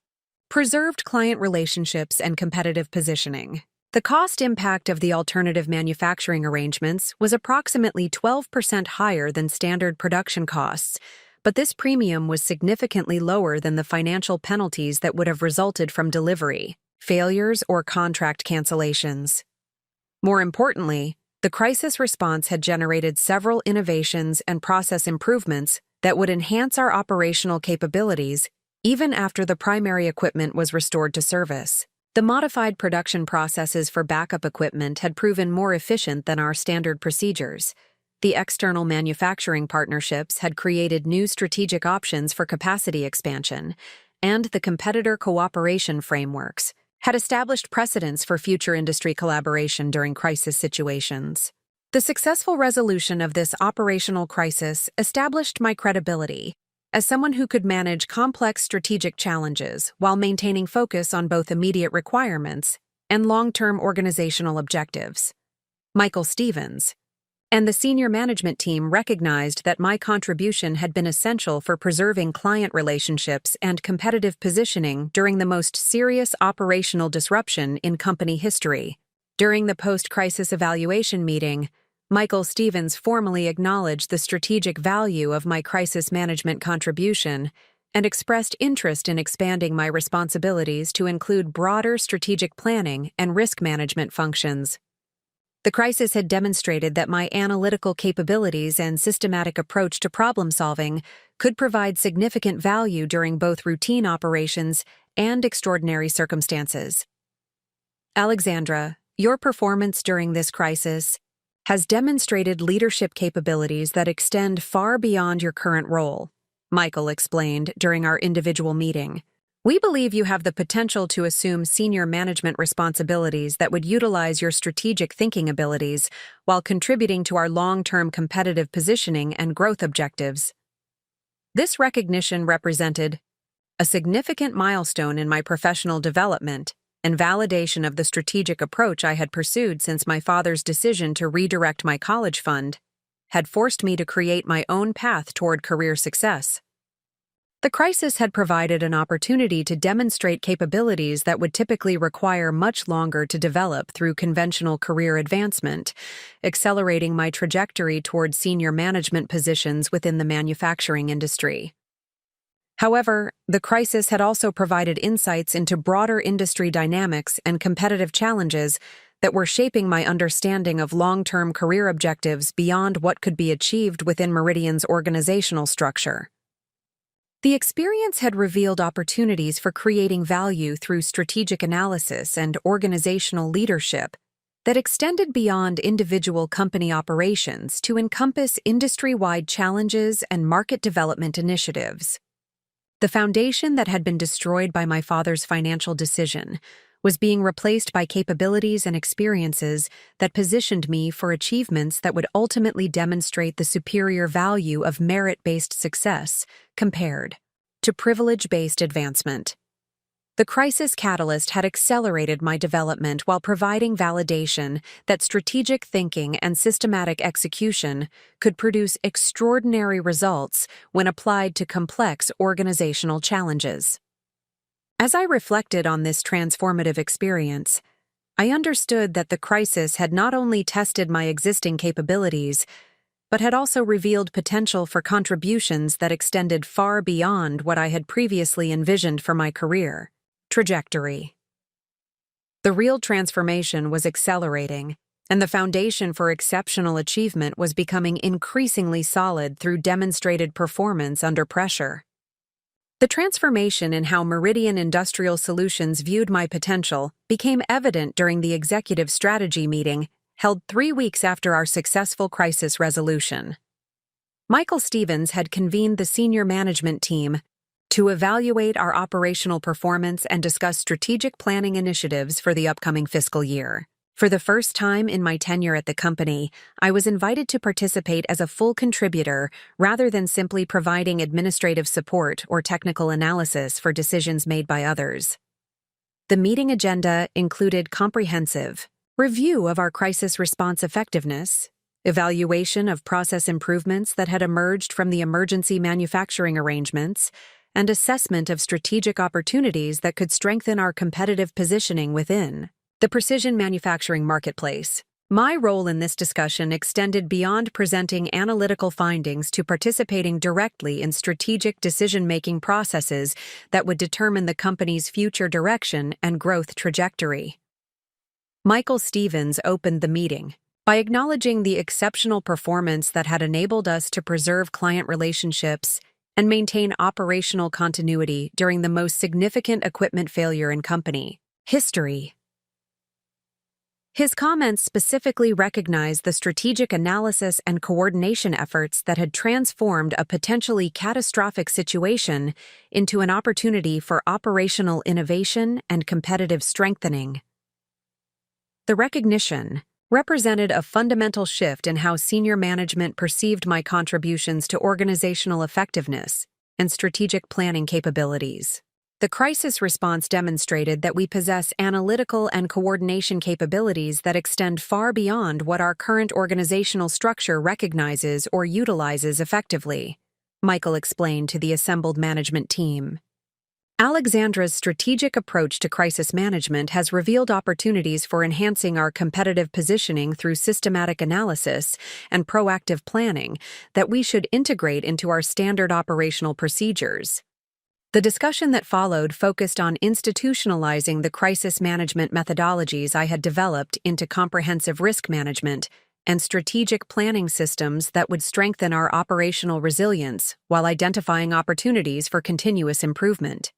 preserved client relationships and competitive positioning. The cost impact of the alternative manufacturing arrangements was approximately 12% higher than standard production costs, but this premium was significantly lower than the financial penalties that would have resulted from delivery failures or contract cancellations. More importantly, the crisis response had generated several innovations and process improvements that would enhance our operational capabilities even after the primary equipment was restored to service. The modified production processes for backup equipment had proven more efficient than our standard procedures. The external manufacturing partnerships had created new strategic options for capacity expansion, and the competitor cooperation frameworks had established precedents for future industry collaboration during crisis situations. The successful resolution of this operational crisis established my credibility as someone who could manage complex strategic challenges while maintaining focus on both immediate requirements and long-term organizational objectives. Michael Stevens and the senior management team recognized that my contribution had been essential for preserving client relationships and competitive positioning during the most serious operational disruption in company history. During the post-crisis evaluation meeting, Michael Stevens formally acknowledged the strategic value of my crisis management contribution and expressed interest in expanding my responsibilities to include broader strategic planning and risk management functions. The crisis had demonstrated that my analytical capabilities and systematic approach to problem-solving could provide significant value during both routine operations and extraordinary circumstances. Alexandra, your performance during this crisis has demonstrated leadership capabilities that extend far beyond your current role, Michael explained during our individual meeting. We believe you have the potential to assume senior management responsibilities that would utilize your strategic thinking abilities while contributing to our long-term competitive positioning and growth objectives. This recognition represented a significant milestone in my professional development and validation of the strategic approach I had pursued since my father's decision to redirect my college fund had forced me to create my own path toward career success. The crisis had provided an opportunity to demonstrate capabilities that would typically require much longer to develop through conventional career advancement, accelerating my trajectory toward senior management positions within the manufacturing industry. However, the crisis had also provided insights into broader industry dynamics and competitive challenges that were shaping my understanding of long-term career objectives beyond what could be achieved within Meridian's organizational structure. The experience had revealed opportunities for creating value through strategic analysis and organizational leadership that extended beyond individual company operations to encompass industry-wide challenges and market development initiatives. The foundation that had been destroyed by my father's financial decision was being replaced by capabilities and experiences that positioned me for achievements that would ultimately demonstrate the superior value of merit-based success compared to privilege-based advancement. The crisis catalyst had accelerated my development while providing validation that strategic thinking and systematic execution could produce extraordinary results when applied to complex organizational challenges. As I reflected on this transformative experience, I understood that the crisis had not only tested my existing capabilities, but had also revealed potential for contributions that extended far beyond what I had previously envisioned for my career trajectory. The real transformation was accelerating, and the foundation for exceptional achievement was becoming increasingly solid through demonstrated performance under pressure. The transformation in how Meridian Industrial Solutions viewed my potential became evident during the executive strategy meeting held 3 weeks after our successful crisis resolution. Michael Stevens had convened the senior management team to evaluate our operational performance and discuss strategic planning initiatives for the upcoming fiscal year. For the first time in my tenure at the company, I was invited to participate as a full contributor rather than simply providing administrative support or technical analysis for decisions made by others. The meeting agenda included comprehensive review of our crisis response effectiveness, evaluation of process improvements that had emerged from the emergency manufacturing arrangements, and assessment of strategic opportunities that could strengthen our competitive positioning within the precision manufacturing marketplace. My role in this discussion extended beyond presenting analytical findings to participating directly in strategic decision-making processes that would determine the company's future direction and growth trajectory. Michael Stevens opened the meeting by acknowledging the exceptional performance that had enabled us to preserve client relationships and maintain operational continuity during the most significant equipment failure in company History. His comments specifically recognized the strategic analysis and coordination efforts that had transformed a potentially catastrophic situation into an opportunity for operational innovation and competitive strengthening. The recognition represented a fundamental shift in how senior management perceived my contributions to organizational effectiveness and strategic planning capabilities. The crisis response demonstrated that we possess analytical and coordination capabilities that extend far beyond what our current organizational structure recognizes or utilizes effectively, Michael explained to the assembled management team. Alexandra's strategic approach to crisis management has revealed opportunities for enhancing our competitive positioning through systematic analysis and proactive planning that we should integrate into our standard operational procedures. The discussion that followed focused on institutionalizing the crisis management methodologies I had developed into comprehensive risk management and strategic planning systems that would strengthen our operational resilience while identifying opportunities for continuous improvement.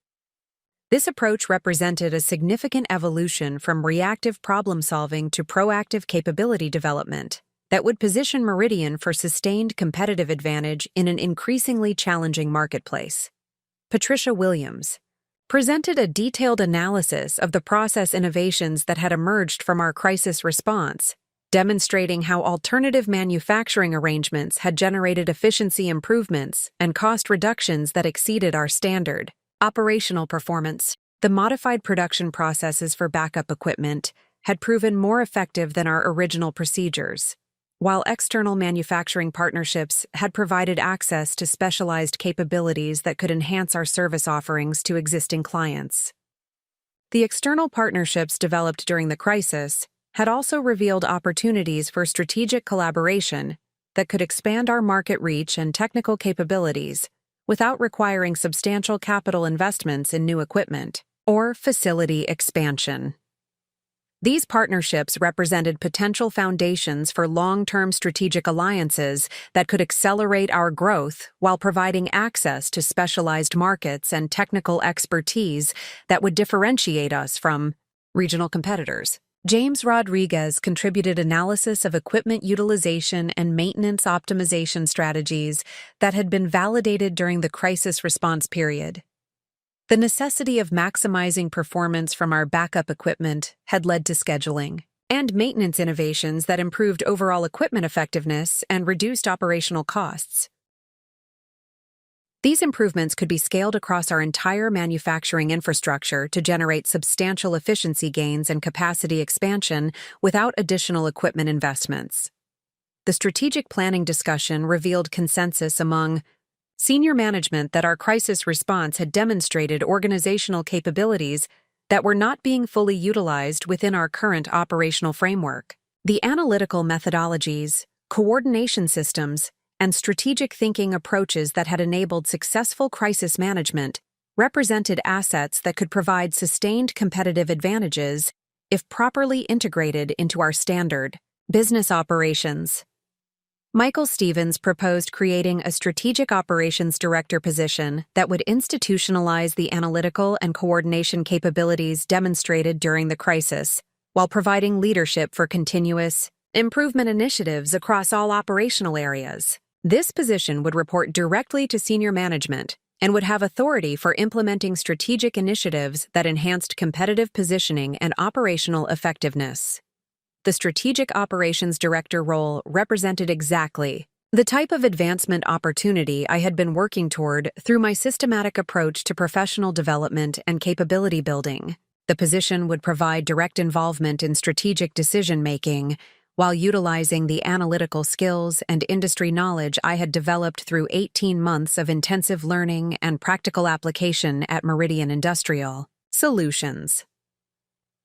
This approach represented a significant evolution from reactive problem-solving to proactive capability development that would position Meridian for sustained competitive advantage in an increasingly challenging marketplace. Patricia Williams presented a detailed analysis of the process innovations that had emerged from our crisis response, demonstrating how alternative manufacturing arrangements had generated efficiency improvements and cost reductions that exceeded our standard operational performance. The modified production processes for backup equipment had proven more effective than our original procedures, while external manufacturing partnerships had provided access to specialized capabilities that could enhance our service offerings to existing clients. The external partnerships developed during the crisis had also revealed opportunities for strategic collaboration that could expand our market reach and technical capabilities without requiring substantial capital investments in new equipment or facility expansion. These partnerships represented potential foundations for long-term strategic alliances that could accelerate our growth while providing access to specialized markets and technical expertise that would differentiate us from regional competitors. James Rodriguez contributed analysis of equipment utilization and maintenance optimization strategies that had been validated during the crisis response period. The necessity of maximizing performance from our backup equipment had led to scheduling and maintenance innovations that improved overall equipment effectiveness and reduced operational costs. These improvements could be scaled across our entire manufacturing infrastructure to generate substantial efficiency gains and capacity expansion without additional equipment investments. The strategic planning discussion revealed consensus among senior management that our crisis response had demonstrated organizational capabilities that were not being fully utilized within our current operational framework. The analytical methodologies, coordination systems, and strategic thinking approaches that had enabled successful crisis management represented assets that could provide sustained competitive advantages if properly integrated into our standard business operations. Michael Stevens proposed creating a strategic operations director position that would institutionalize the analytical and coordination capabilities demonstrated during the crisis, while providing leadership for continuous improvement initiatives across all operational areas. This position would report directly to senior management and would have authority for implementing strategic initiatives that enhanced competitive positioning and operational effectiveness. The Strategic Operations Director role represented exactly the type of advancement opportunity I had been working toward through my systematic approach to professional development and capability building. The position would provide direct involvement in strategic decision-making while utilizing the analytical skills and industry knowledge I had developed through 18 months of intensive learning and practical application at Meridian Industrial Solutions.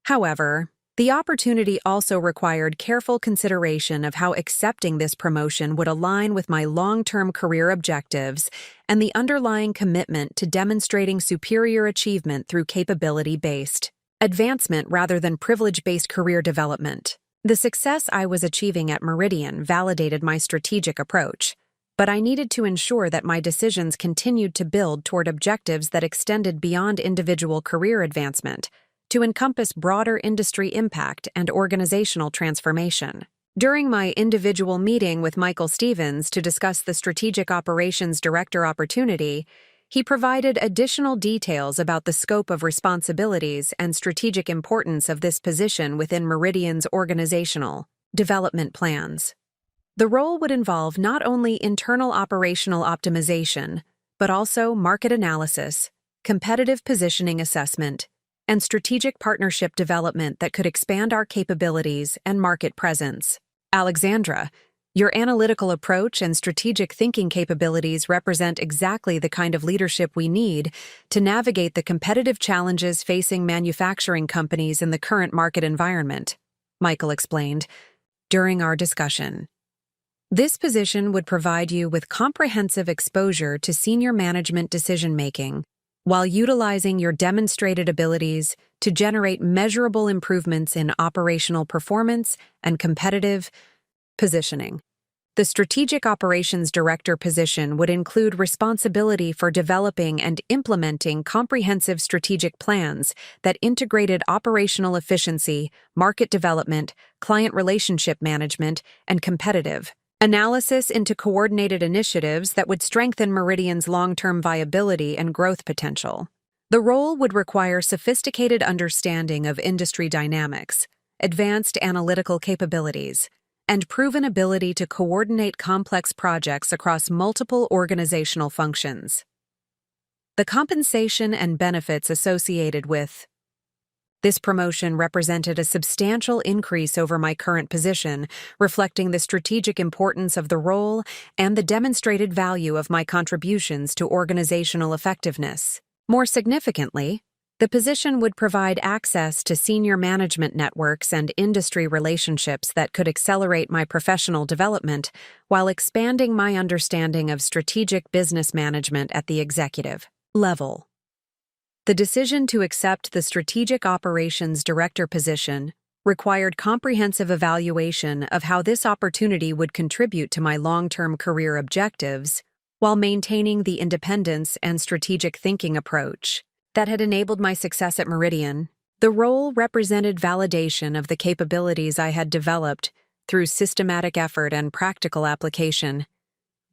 However, the opportunity also required careful consideration of how accepting this promotion would align with my long-term career objectives and the underlying commitment to demonstrating superior achievement through capability-based advancement rather than privilege-based career development. The success I was achieving at Meridian validated my strategic approach, but I needed to ensure that my decisions continued to build toward objectives that extended beyond individual career advancement to encompass broader industry impact and organizational transformation. During my individual meeting with Michael Stevens to discuss the Strategic Operations Director opportunity, he provided additional details about the scope of responsibilities and strategic importance of this position within Meridian's organizational development plans. The role would involve not only internal operational optimization, but also market analysis, competitive positioning assessment, and strategic partnership development that could expand our capabilities and market presence. Alexandra, your analytical approach and strategic thinking capabilities represent exactly the kind of leadership we need to navigate the competitive challenges facing manufacturing companies in the current market environment, Michael explained during our discussion. This position would provide you with comprehensive exposure to senior management decision-making while utilizing your demonstrated abilities to generate measurable improvements in operational performance and competitive positioning. The Strategic Operations Director position would include responsibility for developing and implementing comprehensive strategic plans that integrated operational efficiency, market development, client relationship management, and competitive analysis into coordinated initiatives that would strengthen Meridian's long-term viability and growth potential. The role would require sophisticated understanding of industry dynamics, advanced analytical capabilities, and proven ability to coordinate complex projects across multiple organizational functions. The compensation and benefits associated with this promotion represented a substantial increase over my current position, reflecting the strategic importance of the role and the demonstrated value of my contributions to organizational effectiveness. More significantly, the position would provide access to senior management networks and industry relationships that could accelerate my professional development while expanding my understanding of strategic business management at the executive level. The decision to accept the Strategic Operations Director position required comprehensive evaluation of how this opportunity would contribute to my long-term career objectives while maintaining the independence and strategic thinking approach that had enabled my success at Meridian. The role represented validation of the capabilities I had developed through systematic effort and practical application,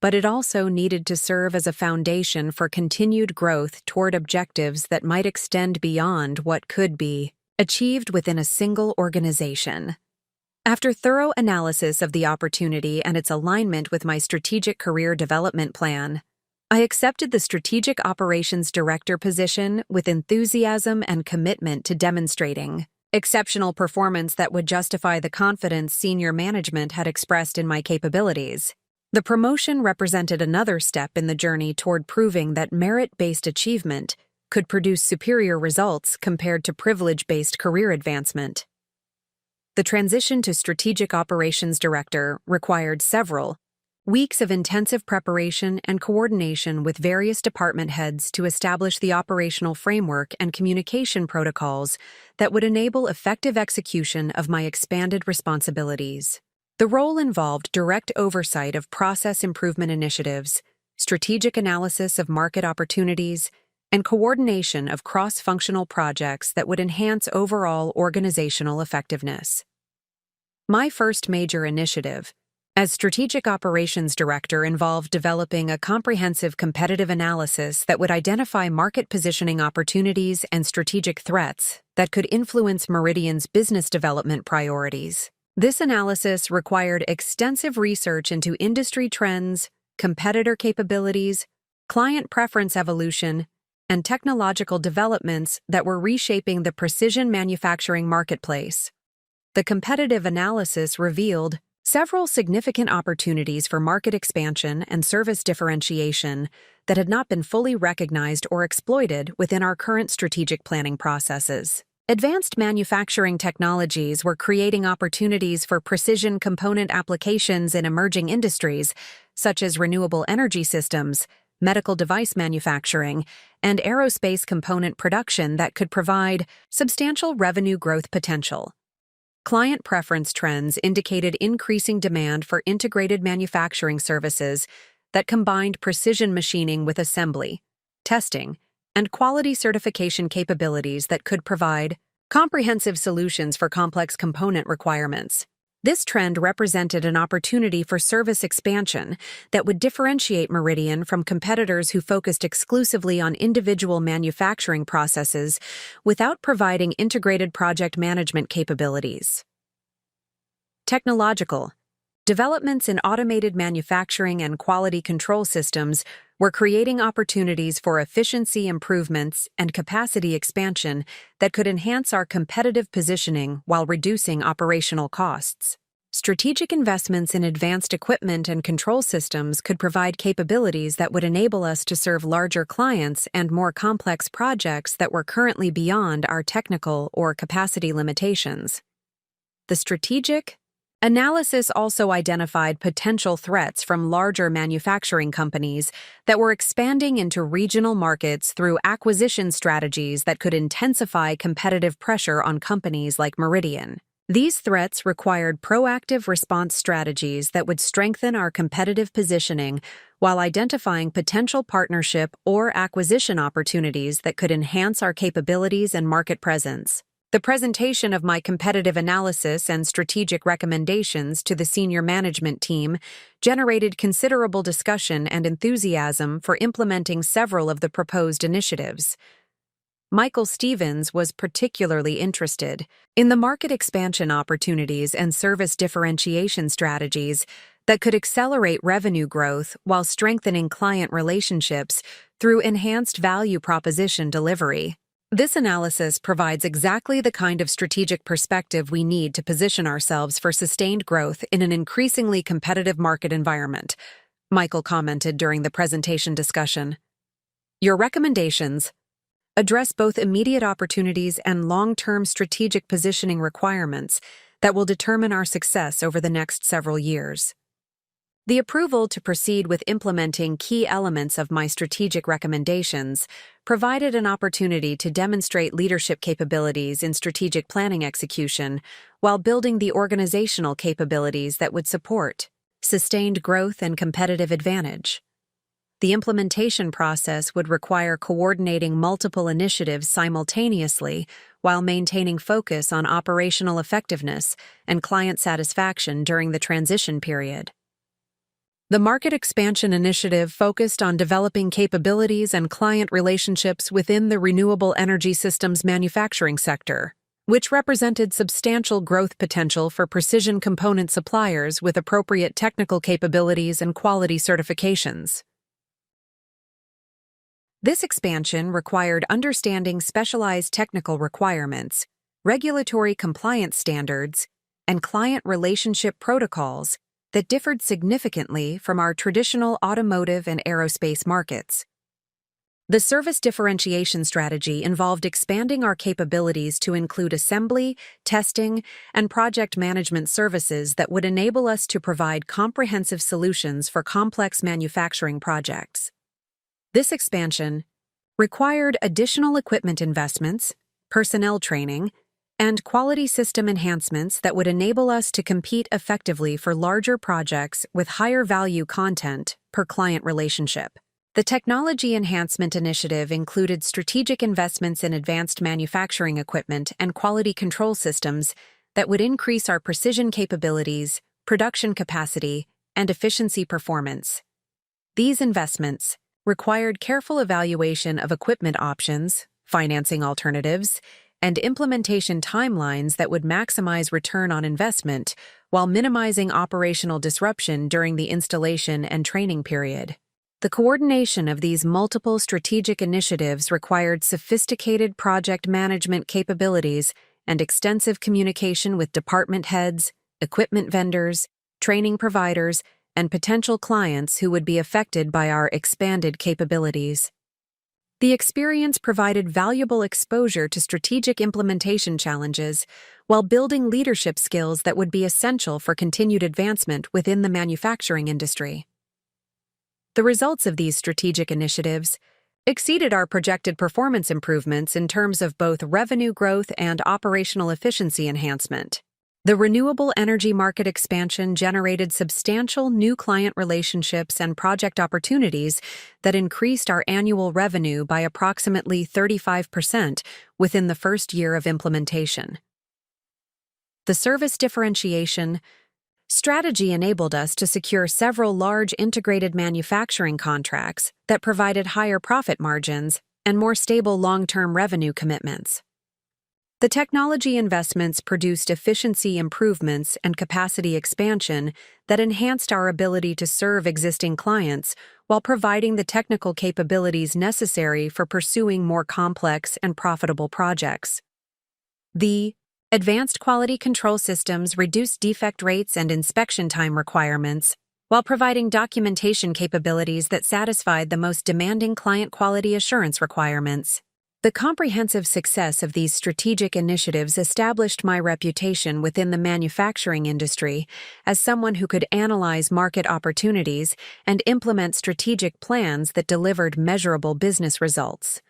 but it also needed to serve as a foundation for continued growth toward objectives that might extend beyond what could be achieved within a single organization. After thorough analysis of the opportunity and its alignment with my strategic career development plan, I accepted the Strategic Operations Director position with enthusiasm and commitment to demonstrating exceptional performance that would justify the confidence senior management had expressed in my capabilities. The promotion represented another step in the journey toward proving that merit-based achievement could produce superior results compared to privilege-based career advancement. The transition to Strategic Operations Director required several weeks of intensive preparation and coordination with various department heads to establish the operational framework and communication protocols that would enable effective execution of my expanded responsibilities. The role involved direct oversight of process improvement initiatives, strategic analysis of market opportunities, and coordination of cross-functional projects that would enhance overall organizational effectiveness. My first major initiative as Strategic Operations Director involved developing a comprehensive competitive analysis that would identify market positioning opportunities and strategic threats that could influence Meridian's business development priorities. This analysis required extensive research into industry trends, competitor capabilities, client preference evolution, and technological developments that were reshaping the precision manufacturing marketplace. The competitive analysis revealed several significant opportunities for market expansion and service differentiation that had not been fully recognized or exploited within our current strategic planning processes. Advanced manufacturing technologies were creating opportunities for precision component applications in emerging industries, such as renewable energy systems, medical device manufacturing, and aerospace component production that could provide substantial revenue growth potential. Client preference trends indicated increasing demand for integrated manufacturing services that combined precision machining with assembly, testing, and quality certification capabilities that could provide Comprehensive solutions for complex component requirements. This trend represented an opportunity for service expansion that would differentiate Meridian from competitors who focused exclusively on individual manufacturing processes without providing integrated project management capabilities. Technological. Developments in automated manufacturing and quality control systems were creating opportunities for efficiency improvements and capacity expansion that could enhance our competitive positioning while reducing operational costs. Strategic investments in advanced equipment and control systems could provide capabilities that would enable us to serve larger clients and more complex projects that were currently beyond our technical or capacity limitations. The strategic analysis also identified potential threats from larger manufacturing companies that were expanding into regional markets through acquisition strategies that could intensify competitive pressure on companies like Meridian. These threats required proactive response strategies that would strengthen our competitive positioning while identifying potential partnership or acquisition opportunities that could enhance our capabilities and market presence. The presentation of my competitive analysis and strategic recommendations to the senior management team generated considerable discussion and enthusiasm for implementing several of the proposed initiatives. Michael Stevens was particularly interested in the market expansion opportunities and service differentiation strategies that could accelerate revenue growth while strengthening client relationships through enhanced value proposition delivery. This analysis provides exactly the kind of strategic perspective we need to position ourselves for sustained growth in an increasingly competitive market environment, Michael commented during the presentation discussion. Your recommendations address both immediate opportunities and long-term strategic positioning requirements that will determine our success over the next several years. The approval to proceed with implementing key elements of my strategic recommendations provided an opportunity to demonstrate leadership capabilities in strategic planning execution while building the organizational capabilities that would support sustained growth and competitive advantage. The implementation process would require coordinating multiple initiatives simultaneously while maintaining focus on operational effectiveness and client satisfaction during the transition period. The Market Expansion Initiative focused on developing capabilities and client relationships within the renewable energy systems manufacturing sector, which represented substantial growth potential for precision component suppliers with appropriate technical capabilities and quality certifications. This expansion required understanding specialized technical requirements, regulatory compliance standards, and client relationship protocols that differed significantly from our traditional automotive and aerospace markets. The service differentiation strategy involved expanding our capabilities to include assembly, testing, and project management services that would enable us to provide comprehensive solutions for complex manufacturing projects. This expansion required additional equipment investments, personnel training, and quality system enhancements that would enable us to compete effectively for larger projects with higher value content per client relationship. The Technology Enhancement Initiative included strategic investments in advanced manufacturing equipment and quality control systems that would increase our precision capabilities, production capacity, and efficiency performance. These investments required careful evaluation of equipment options, financing alternatives, and implementation timelines that would maximize return on investment while minimizing operational disruption during the installation and training period. The coordination of these multiple strategic initiatives required sophisticated project management capabilities and extensive communication with department heads, equipment vendors, training providers, and potential clients who would be affected by our expanded capabilities. The experience provided valuable exposure to strategic implementation challenges while building leadership skills that would be essential for continued advancement within the manufacturing industry. The results of these strategic initiatives exceeded our projected performance improvements in terms of both revenue growth and operational efficiency enhancement. The renewable energy market expansion generated substantial new client relationships and project opportunities that increased our annual revenue by approximately 35% within the first year of implementation. The service differentiation strategy enabled us to secure several large integrated manufacturing contracts that provided higher profit margins and more stable long-term revenue commitments. The technology investments produced efficiency improvements and capacity expansion that enhanced our ability to serve existing clients while providing the technical capabilities necessary for pursuing more complex and profitable projects. The advanced quality control systems reduced defect rates and inspection time requirements while providing documentation capabilities that satisfied the most demanding client quality assurance requirements. The comprehensive success of these strategic initiatives established my reputation within the manufacturing industry as someone who could analyze market opportunities and implement strategic plans that delivered measurable business results.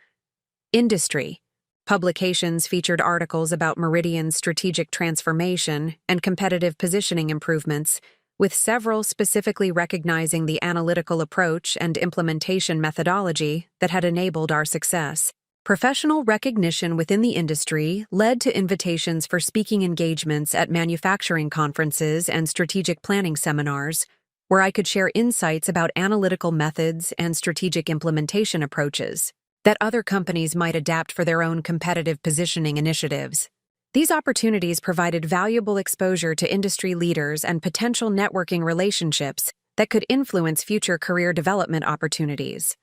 Industry publications featured articles about Meridian's strategic transformation and competitive positioning improvements, with several specifically recognizing the analytical approach and implementation methodology that had enabled our success. Professional recognition within the industry led to invitations for speaking engagements at manufacturing conferences and strategic planning seminars, where I could share insights about analytical methods and strategic implementation approaches that other companies might adapt for their own competitive positioning initiatives. These opportunities provided valuable exposure to industry leaders and potential networking relationships that could influence future career development opportunities.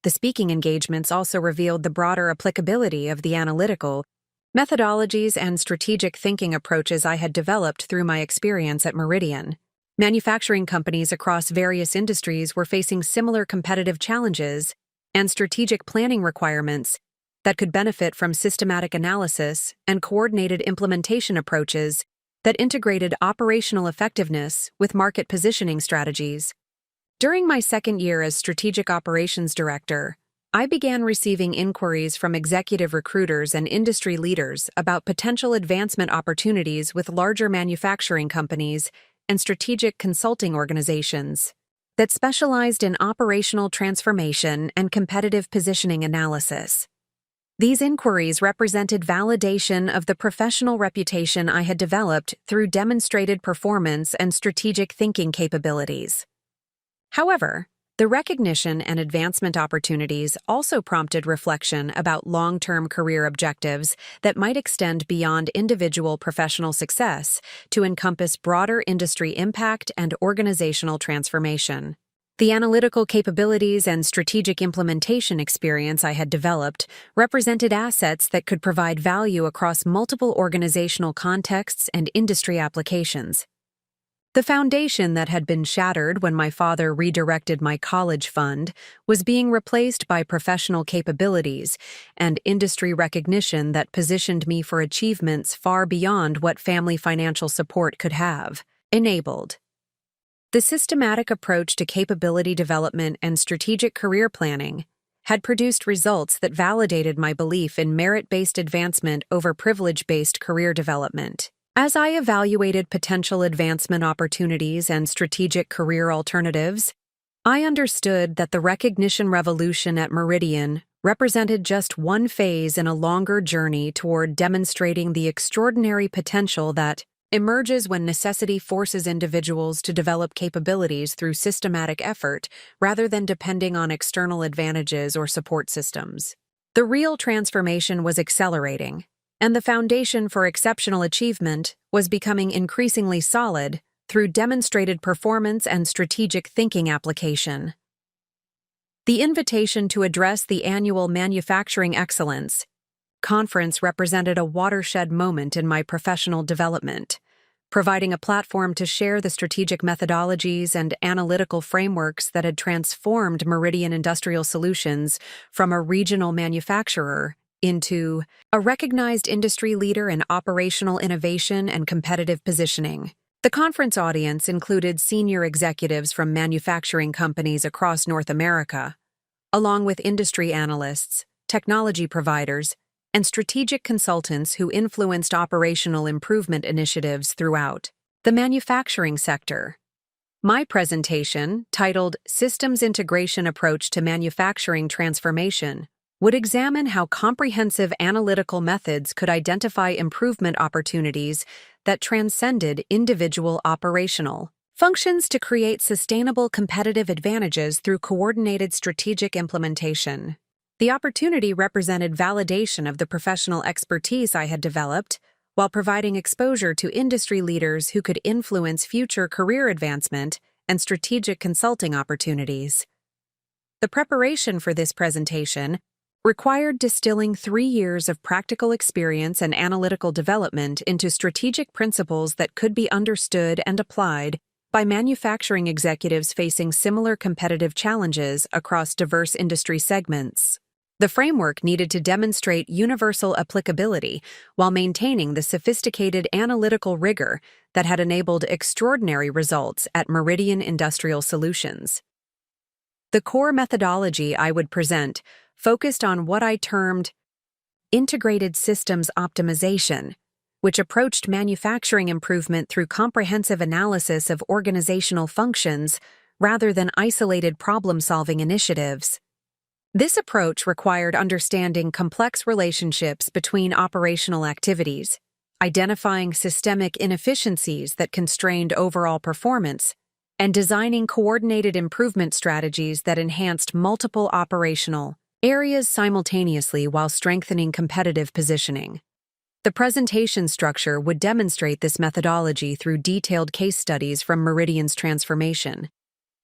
The speaking engagements also revealed the broader applicability of the analytical methodologies and strategic thinking approaches I had developed through my experience at Meridian. Manufacturing companies across various industries were facing similar competitive challenges and strategic planning requirements that could benefit from systematic analysis and coordinated implementation approaches that integrated operational effectiveness with market positioning strategies. During my second year as Strategic Operations Director, I began receiving inquiries from executive recruiters and industry leaders about potential advancement opportunities with larger manufacturing companies and strategic consulting organizations that specialized in operational transformation and competitive positioning analysis. These inquiries represented validation of the professional reputation I had developed through demonstrated performance and strategic thinking capabilities. However, the recognition and advancement opportunities also prompted reflection about long-term career objectives that might extend beyond individual professional success to encompass broader industry impact and organizational transformation. The analytical capabilities and strategic implementation experience I had developed represented assets that could provide value across multiple organizational contexts and industry applications. The foundation that had been shattered when my father redirected my college fund was being replaced by professional capabilities and industry recognition that positioned me for achievements far beyond what family financial support could have enabled. The systematic approach to capability development and strategic career planning had produced results that validated my belief in merit-based advancement over privilege-based career development. As I evaluated potential advancement opportunities and strategic career alternatives, I understood that the recognition revolution at Meridian represented just one phase in a longer journey toward demonstrating the extraordinary potential that emerges when necessity forces individuals to develop capabilities through systematic effort rather than depending on external advantages or support systems. The real transformation was accelerating, and the foundation for exceptional achievement was becoming increasingly solid through demonstrated performance and strategic thinking application. The invitation to address the annual Manufacturing Excellence conference represented a watershed moment in my professional development, providing a platform to share the strategic methodologies and analytical frameworks that had transformed Meridian Industrial Solutions from a regional manufacturer into a recognized industry leader in operational innovation and competitive positioning. The conference audience included senior executives from manufacturing companies across North America, along with industry analysts, technology providers, and strategic consultants who influenced operational improvement initiatives throughout the manufacturing sector. My presentation, titled Systems Integration Approach to Manufacturing Transformation, would examine how comprehensive analytical methods could identify improvement opportunities that transcended individual operational functions to create sustainable competitive advantages through coordinated strategic implementation. The opportunity represented validation of the professional expertise I had developed, while providing exposure to industry leaders who could influence future career advancement and strategic consulting opportunities. The preparation for this presentation required distilling 3 years of practical experience and analytical development into strategic principles that could be understood and applied by manufacturing executives facing similar competitive challenges across diverse industry segments. The framework needed to demonstrate universal applicability while maintaining the sophisticated analytical rigor that had enabled extraordinary results at Meridian Industrial Solutions. The core methodology I would present focused on what I termed integrated systems optimization, which approached manufacturing improvement through comprehensive analysis of organizational functions rather than isolated problem-solving initiatives. This approach required understanding complex relationships between operational activities, identifying systemic inefficiencies that constrained overall performance, and designing coordinated improvement strategies that enhanced multiple operational areas simultaneously while strengthening competitive positioning. The presentation structure would demonstrate this methodology through detailed case studies from Meridian's transformation,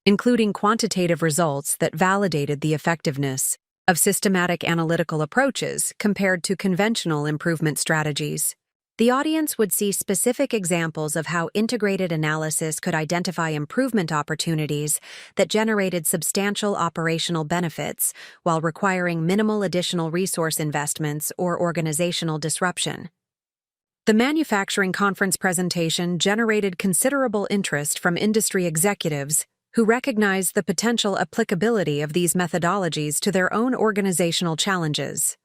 including quantitative results that validated the effectiveness of systematic analytical approaches compared to conventional improvement strategies. The audience would see specific examples of how integrated analysis could identify improvement opportunities that generated substantial operational benefits while requiring minimal additional resource investments or organizational disruption. The manufacturing conference presentation generated considerable interest from industry executives who recognized the potential applicability of these methodologies to their own organizational challenges.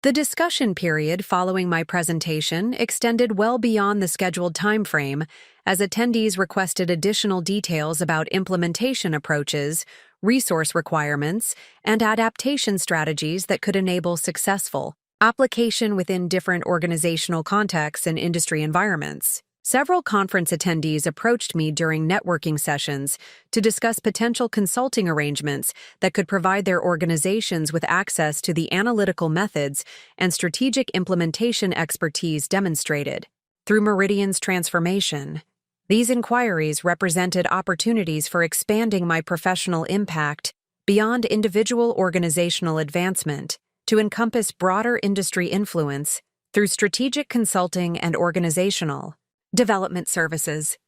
The discussion period following my presentation extended well beyond the scheduled timeframe, as attendees requested additional details about implementation approaches, resource requirements, and adaptation strategies that could enable successful application within different organizational contexts and industry environments. Several conference attendees approached me during networking sessions to discuss potential consulting arrangements that could provide their organizations with access to the analytical methods and strategic implementation expertise demonstrated through Meridian's transformation. These inquiries represented opportunities for expanding my professional impact beyond individual organizational advancement to encompass broader industry influence through strategic consulting and organizational development services.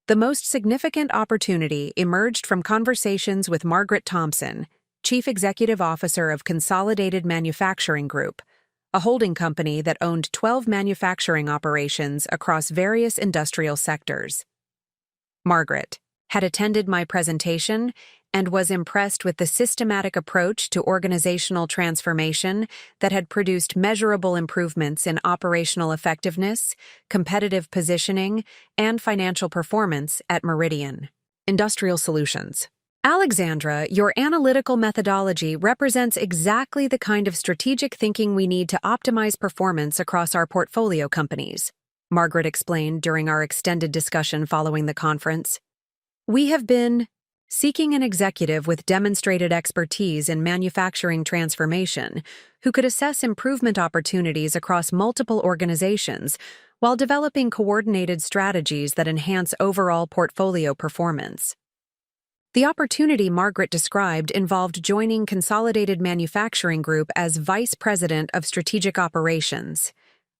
The most significant opportunity emerged from conversations with Margaret Thompson, Chief Executive Officer of Consolidated Manufacturing Group, a holding company that owned 12 manufacturing operations across various industrial sectors. Margaret had attended my presentation and was impressed with the systematic approach to organizational transformation that had produced measurable improvements in operational effectiveness, competitive positioning, and financial performance at Meridian Industrial Solutions. Alexandra, your analytical methodology represents exactly the kind of strategic thinking we need to optimize performance across our portfolio companies, Margaret explained during our extended discussion following the conference. We have been seeking an executive with demonstrated expertise in manufacturing transformation who could assess improvement opportunities across multiple organizations while developing coordinated strategies that enhance overall portfolio performance. The opportunity Margaret described involved joining Consolidated Manufacturing Group as Vice President of Strategic Operations,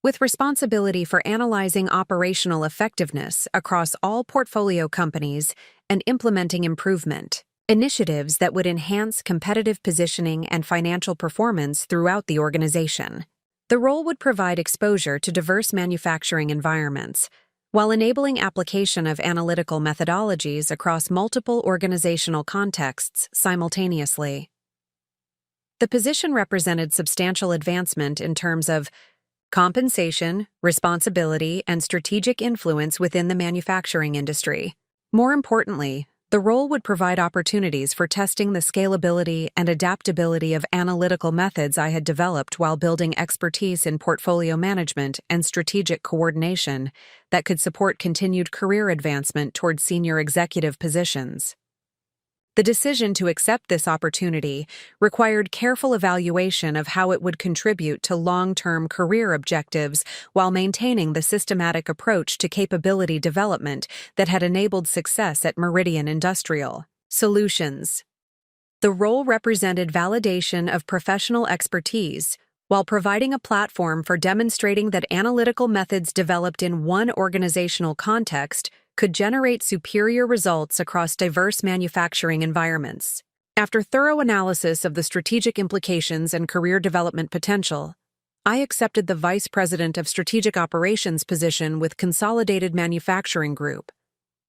with responsibility for analyzing operational effectiveness across all portfolio companies and implementing improvement initiatives that would enhance competitive positioning and financial performance throughout the organization. The role would provide exposure to diverse manufacturing environments, while enabling application of analytical methodologies across multiple organizational contexts simultaneously. The position represented substantial advancement in terms of compensation, responsibility, and strategic influence within the manufacturing industry. More importantly, the role would provide opportunities for testing the scalability and adaptability of analytical methods I had developed while building expertise in portfolio management and strategic coordination that could support continued career advancement toward senior executive positions. The decision to accept this opportunity required careful evaluation of how it would contribute to long-term career objectives while maintaining the systematic approach to capability development that had enabled success at Meridian Industrial Solutions. The role represented validation of professional expertise while providing a platform for demonstrating that analytical methods developed in one organizational context could generate superior results across diverse manufacturing environments. After thorough analysis of the strategic implications and career development potential, I accepted the Vice President of Strategic Operations position with Consolidated Manufacturing Group,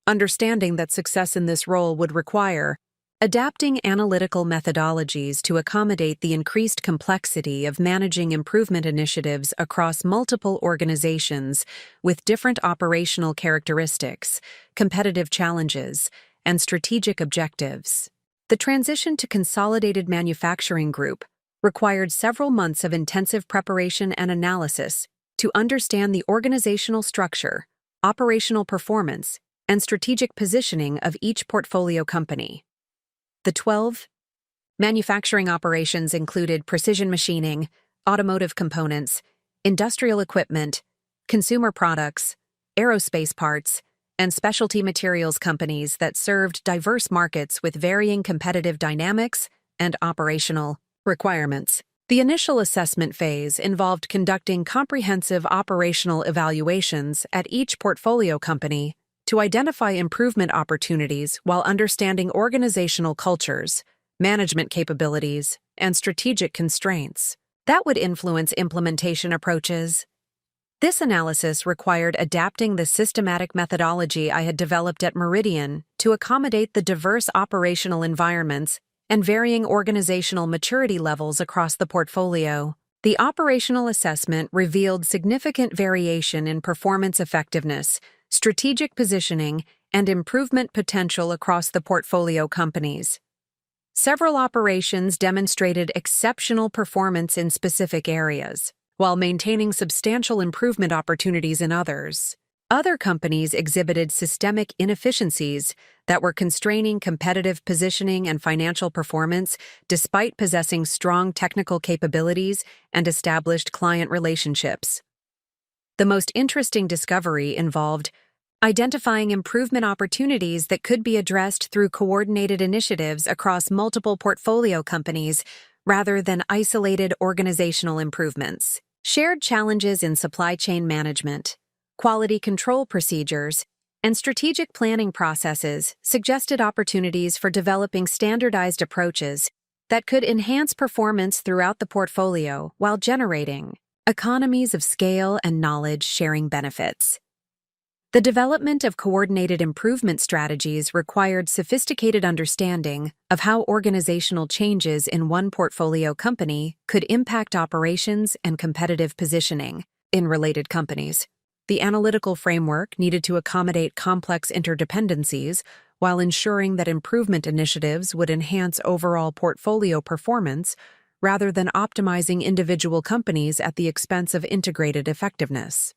understanding that success in this role would require adapting analytical methodologies to accommodate the increased complexity of managing improvement initiatives across multiple organizations with different operational characteristics, competitive challenges, and strategic objectives. The transition to Consolidated Manufacturing Group required several months of intensive preparation and analysis to understand the organizational structure, operational performance, and strategic positioning of each portfolio company. The 12 manufacturing operations included precision machining, automotive components, industrial equipment, consumer products, aerospace parts, and specialty materials companies that served diverse markets with varying competitive dynamics and operational requirements. The initial assessment phase involved conducting comprehensive operational evaluations at each portfolio company to identify improvement opportunities while understanding organizational cultures, management capabilities, and strategic constraints that would influence implementation approaches. This analysis required adapting the systematic methodology I had developed at Meridian to accommodate the diverse operational environments and varying organizational maturity levels across the portfolio. The operational assessment revealed significant variation in performance effectiveness, strategic positioning, and improvement potential across the portfolio companies. Several operations demonstrated exceptional performance in specific areas, while maintaining substantial improvement opportunities in others. Other companies exhibited systemic inefficiencies that were constraining competitive positioning and financial performance despite possessing strong technical capabilities and established client relationships. The most interesting discovery involved identifying improvement opportunities that could be addressed through coordinated initiatives across multiple portfolio companies rather than isolated organizational improvements. Shared challenges in supply chain management, quality control procedures, and strategic planning processes suggested opportunities for developing standardized approaches that could enhance performance throughout the portfolio while generating economies of scale and knowledge-sharing benefits. The development of coordinated improvement strategies required sophisticated understanding of how organizational changes in one portfolio company could impact operations and competitive positioning in related companies. The analytical framework needed to accommodate complex interdependencies while ensuring that improvement initiatives would enhance overall portfolio performance rather than optimizing individual companies at the expense of integrated effectiveness.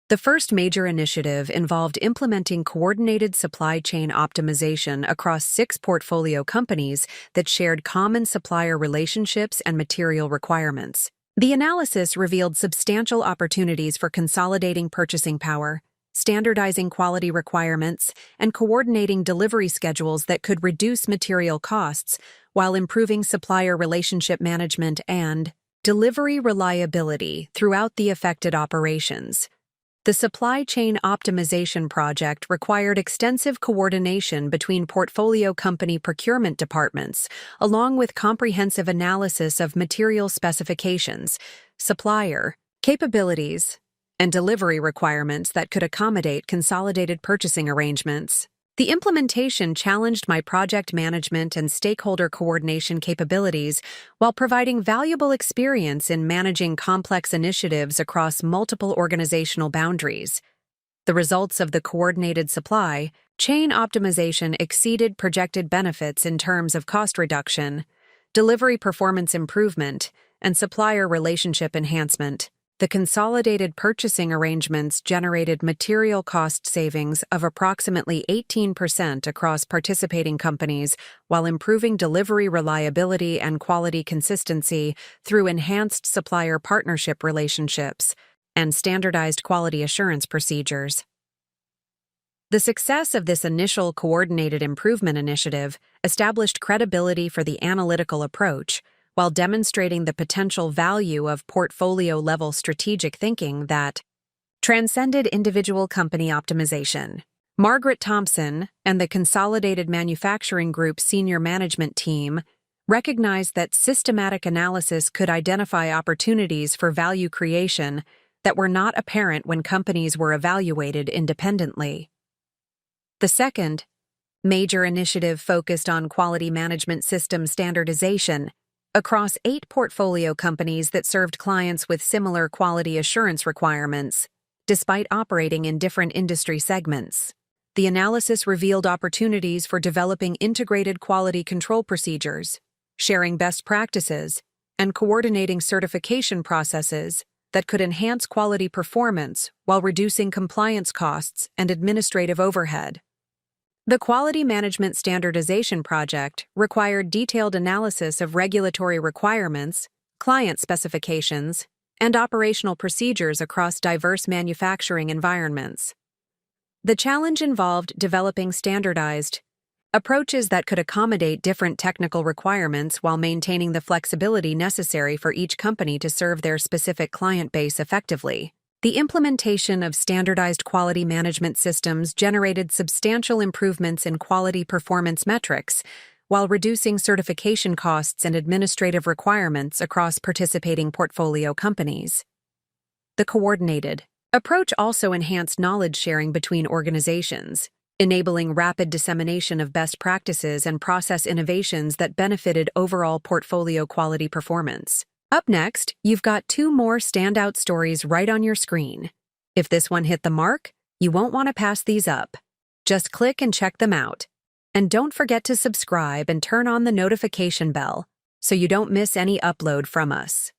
The first major initiative involved implementing coordinated supply chain optimization across 6 portfolio companies that shared common supplier relationships and material requirements. The analysis revealed substantial opportunities for consolidating purchasing power, standardizing quality requirements, and coordinating delivery schedules that could reduce material costs while improving supplier relationship management and delivery reliability throughout the affected operations. The supply chain optimization project required extensive coordination between portfolio company procurement departments, along with comprehensive analysis of material specifications, supplier capabilities, and delivery requirements that could accommodate consolidated purchasing arrangements. The implementation challenged my project management and stakeholder coordination capabilities while providing valuable experience in managing complex initiatives across multiple organizational boundaries. The results of the coordinated supply chain optimization exceeded projected benefits in terms of cost reduction, delivery performance improvement, and supplier relationship enhancement. The consolidated purchasing arrangements generated material cost savings of approximately 18% across participating companies while improving delivery reliability and quality consistency through enhanced supplier partnership relationships and standardized quality assurance procedures. The success of this initial coordinated improvement initiative established credibility for the analytical approach, while demonstrating the potential value of portfolio-level strategic thinking that transcended individual company optimization. Margaret Thompson and the Consolidated Manufacturing Group senior management team recognized that systematic analysis could identify opportunities for value creation that were not apparent when companies were evaluated independently. The second major initiative focused on quality management system standardization across 8 portfolio companies that served clients with similar quality assurance requirements, despite operating in different industry segments. The analysis revealed opportunities for developing integrated quality control procedures, sharing best practices, and coordinating certification processes that could enhance quality performance while reducing compliance costs and administrative overhead. The Quality Management Standardization Project required detailed analysis of regulatory requirements, client specifications, and operational procedures across diverse manufacturing environments. The challenge involved developing standardized approaches that could accommodate different technical requirements while maintaining the flexibility necessary for each company to serve their specific client base effectively. The implementation of standardized quality management systems generated substantial improvements in quality performance metrics, while reducing certification costs and administrative requirements across participating portfolio companies. The coordinated approach also enhanced knowledge sharing between organizations, enabling rapid dissemination of best practices and process innovations that benefited overall portfolio quality performance. Up next, you've got 2 more standout stories right on your screen. If this one hit the mark, you won't want to pass these up. Just click and check them out. And don't forget to subscribe and turn on the notification bell so you don't miss any upload from us.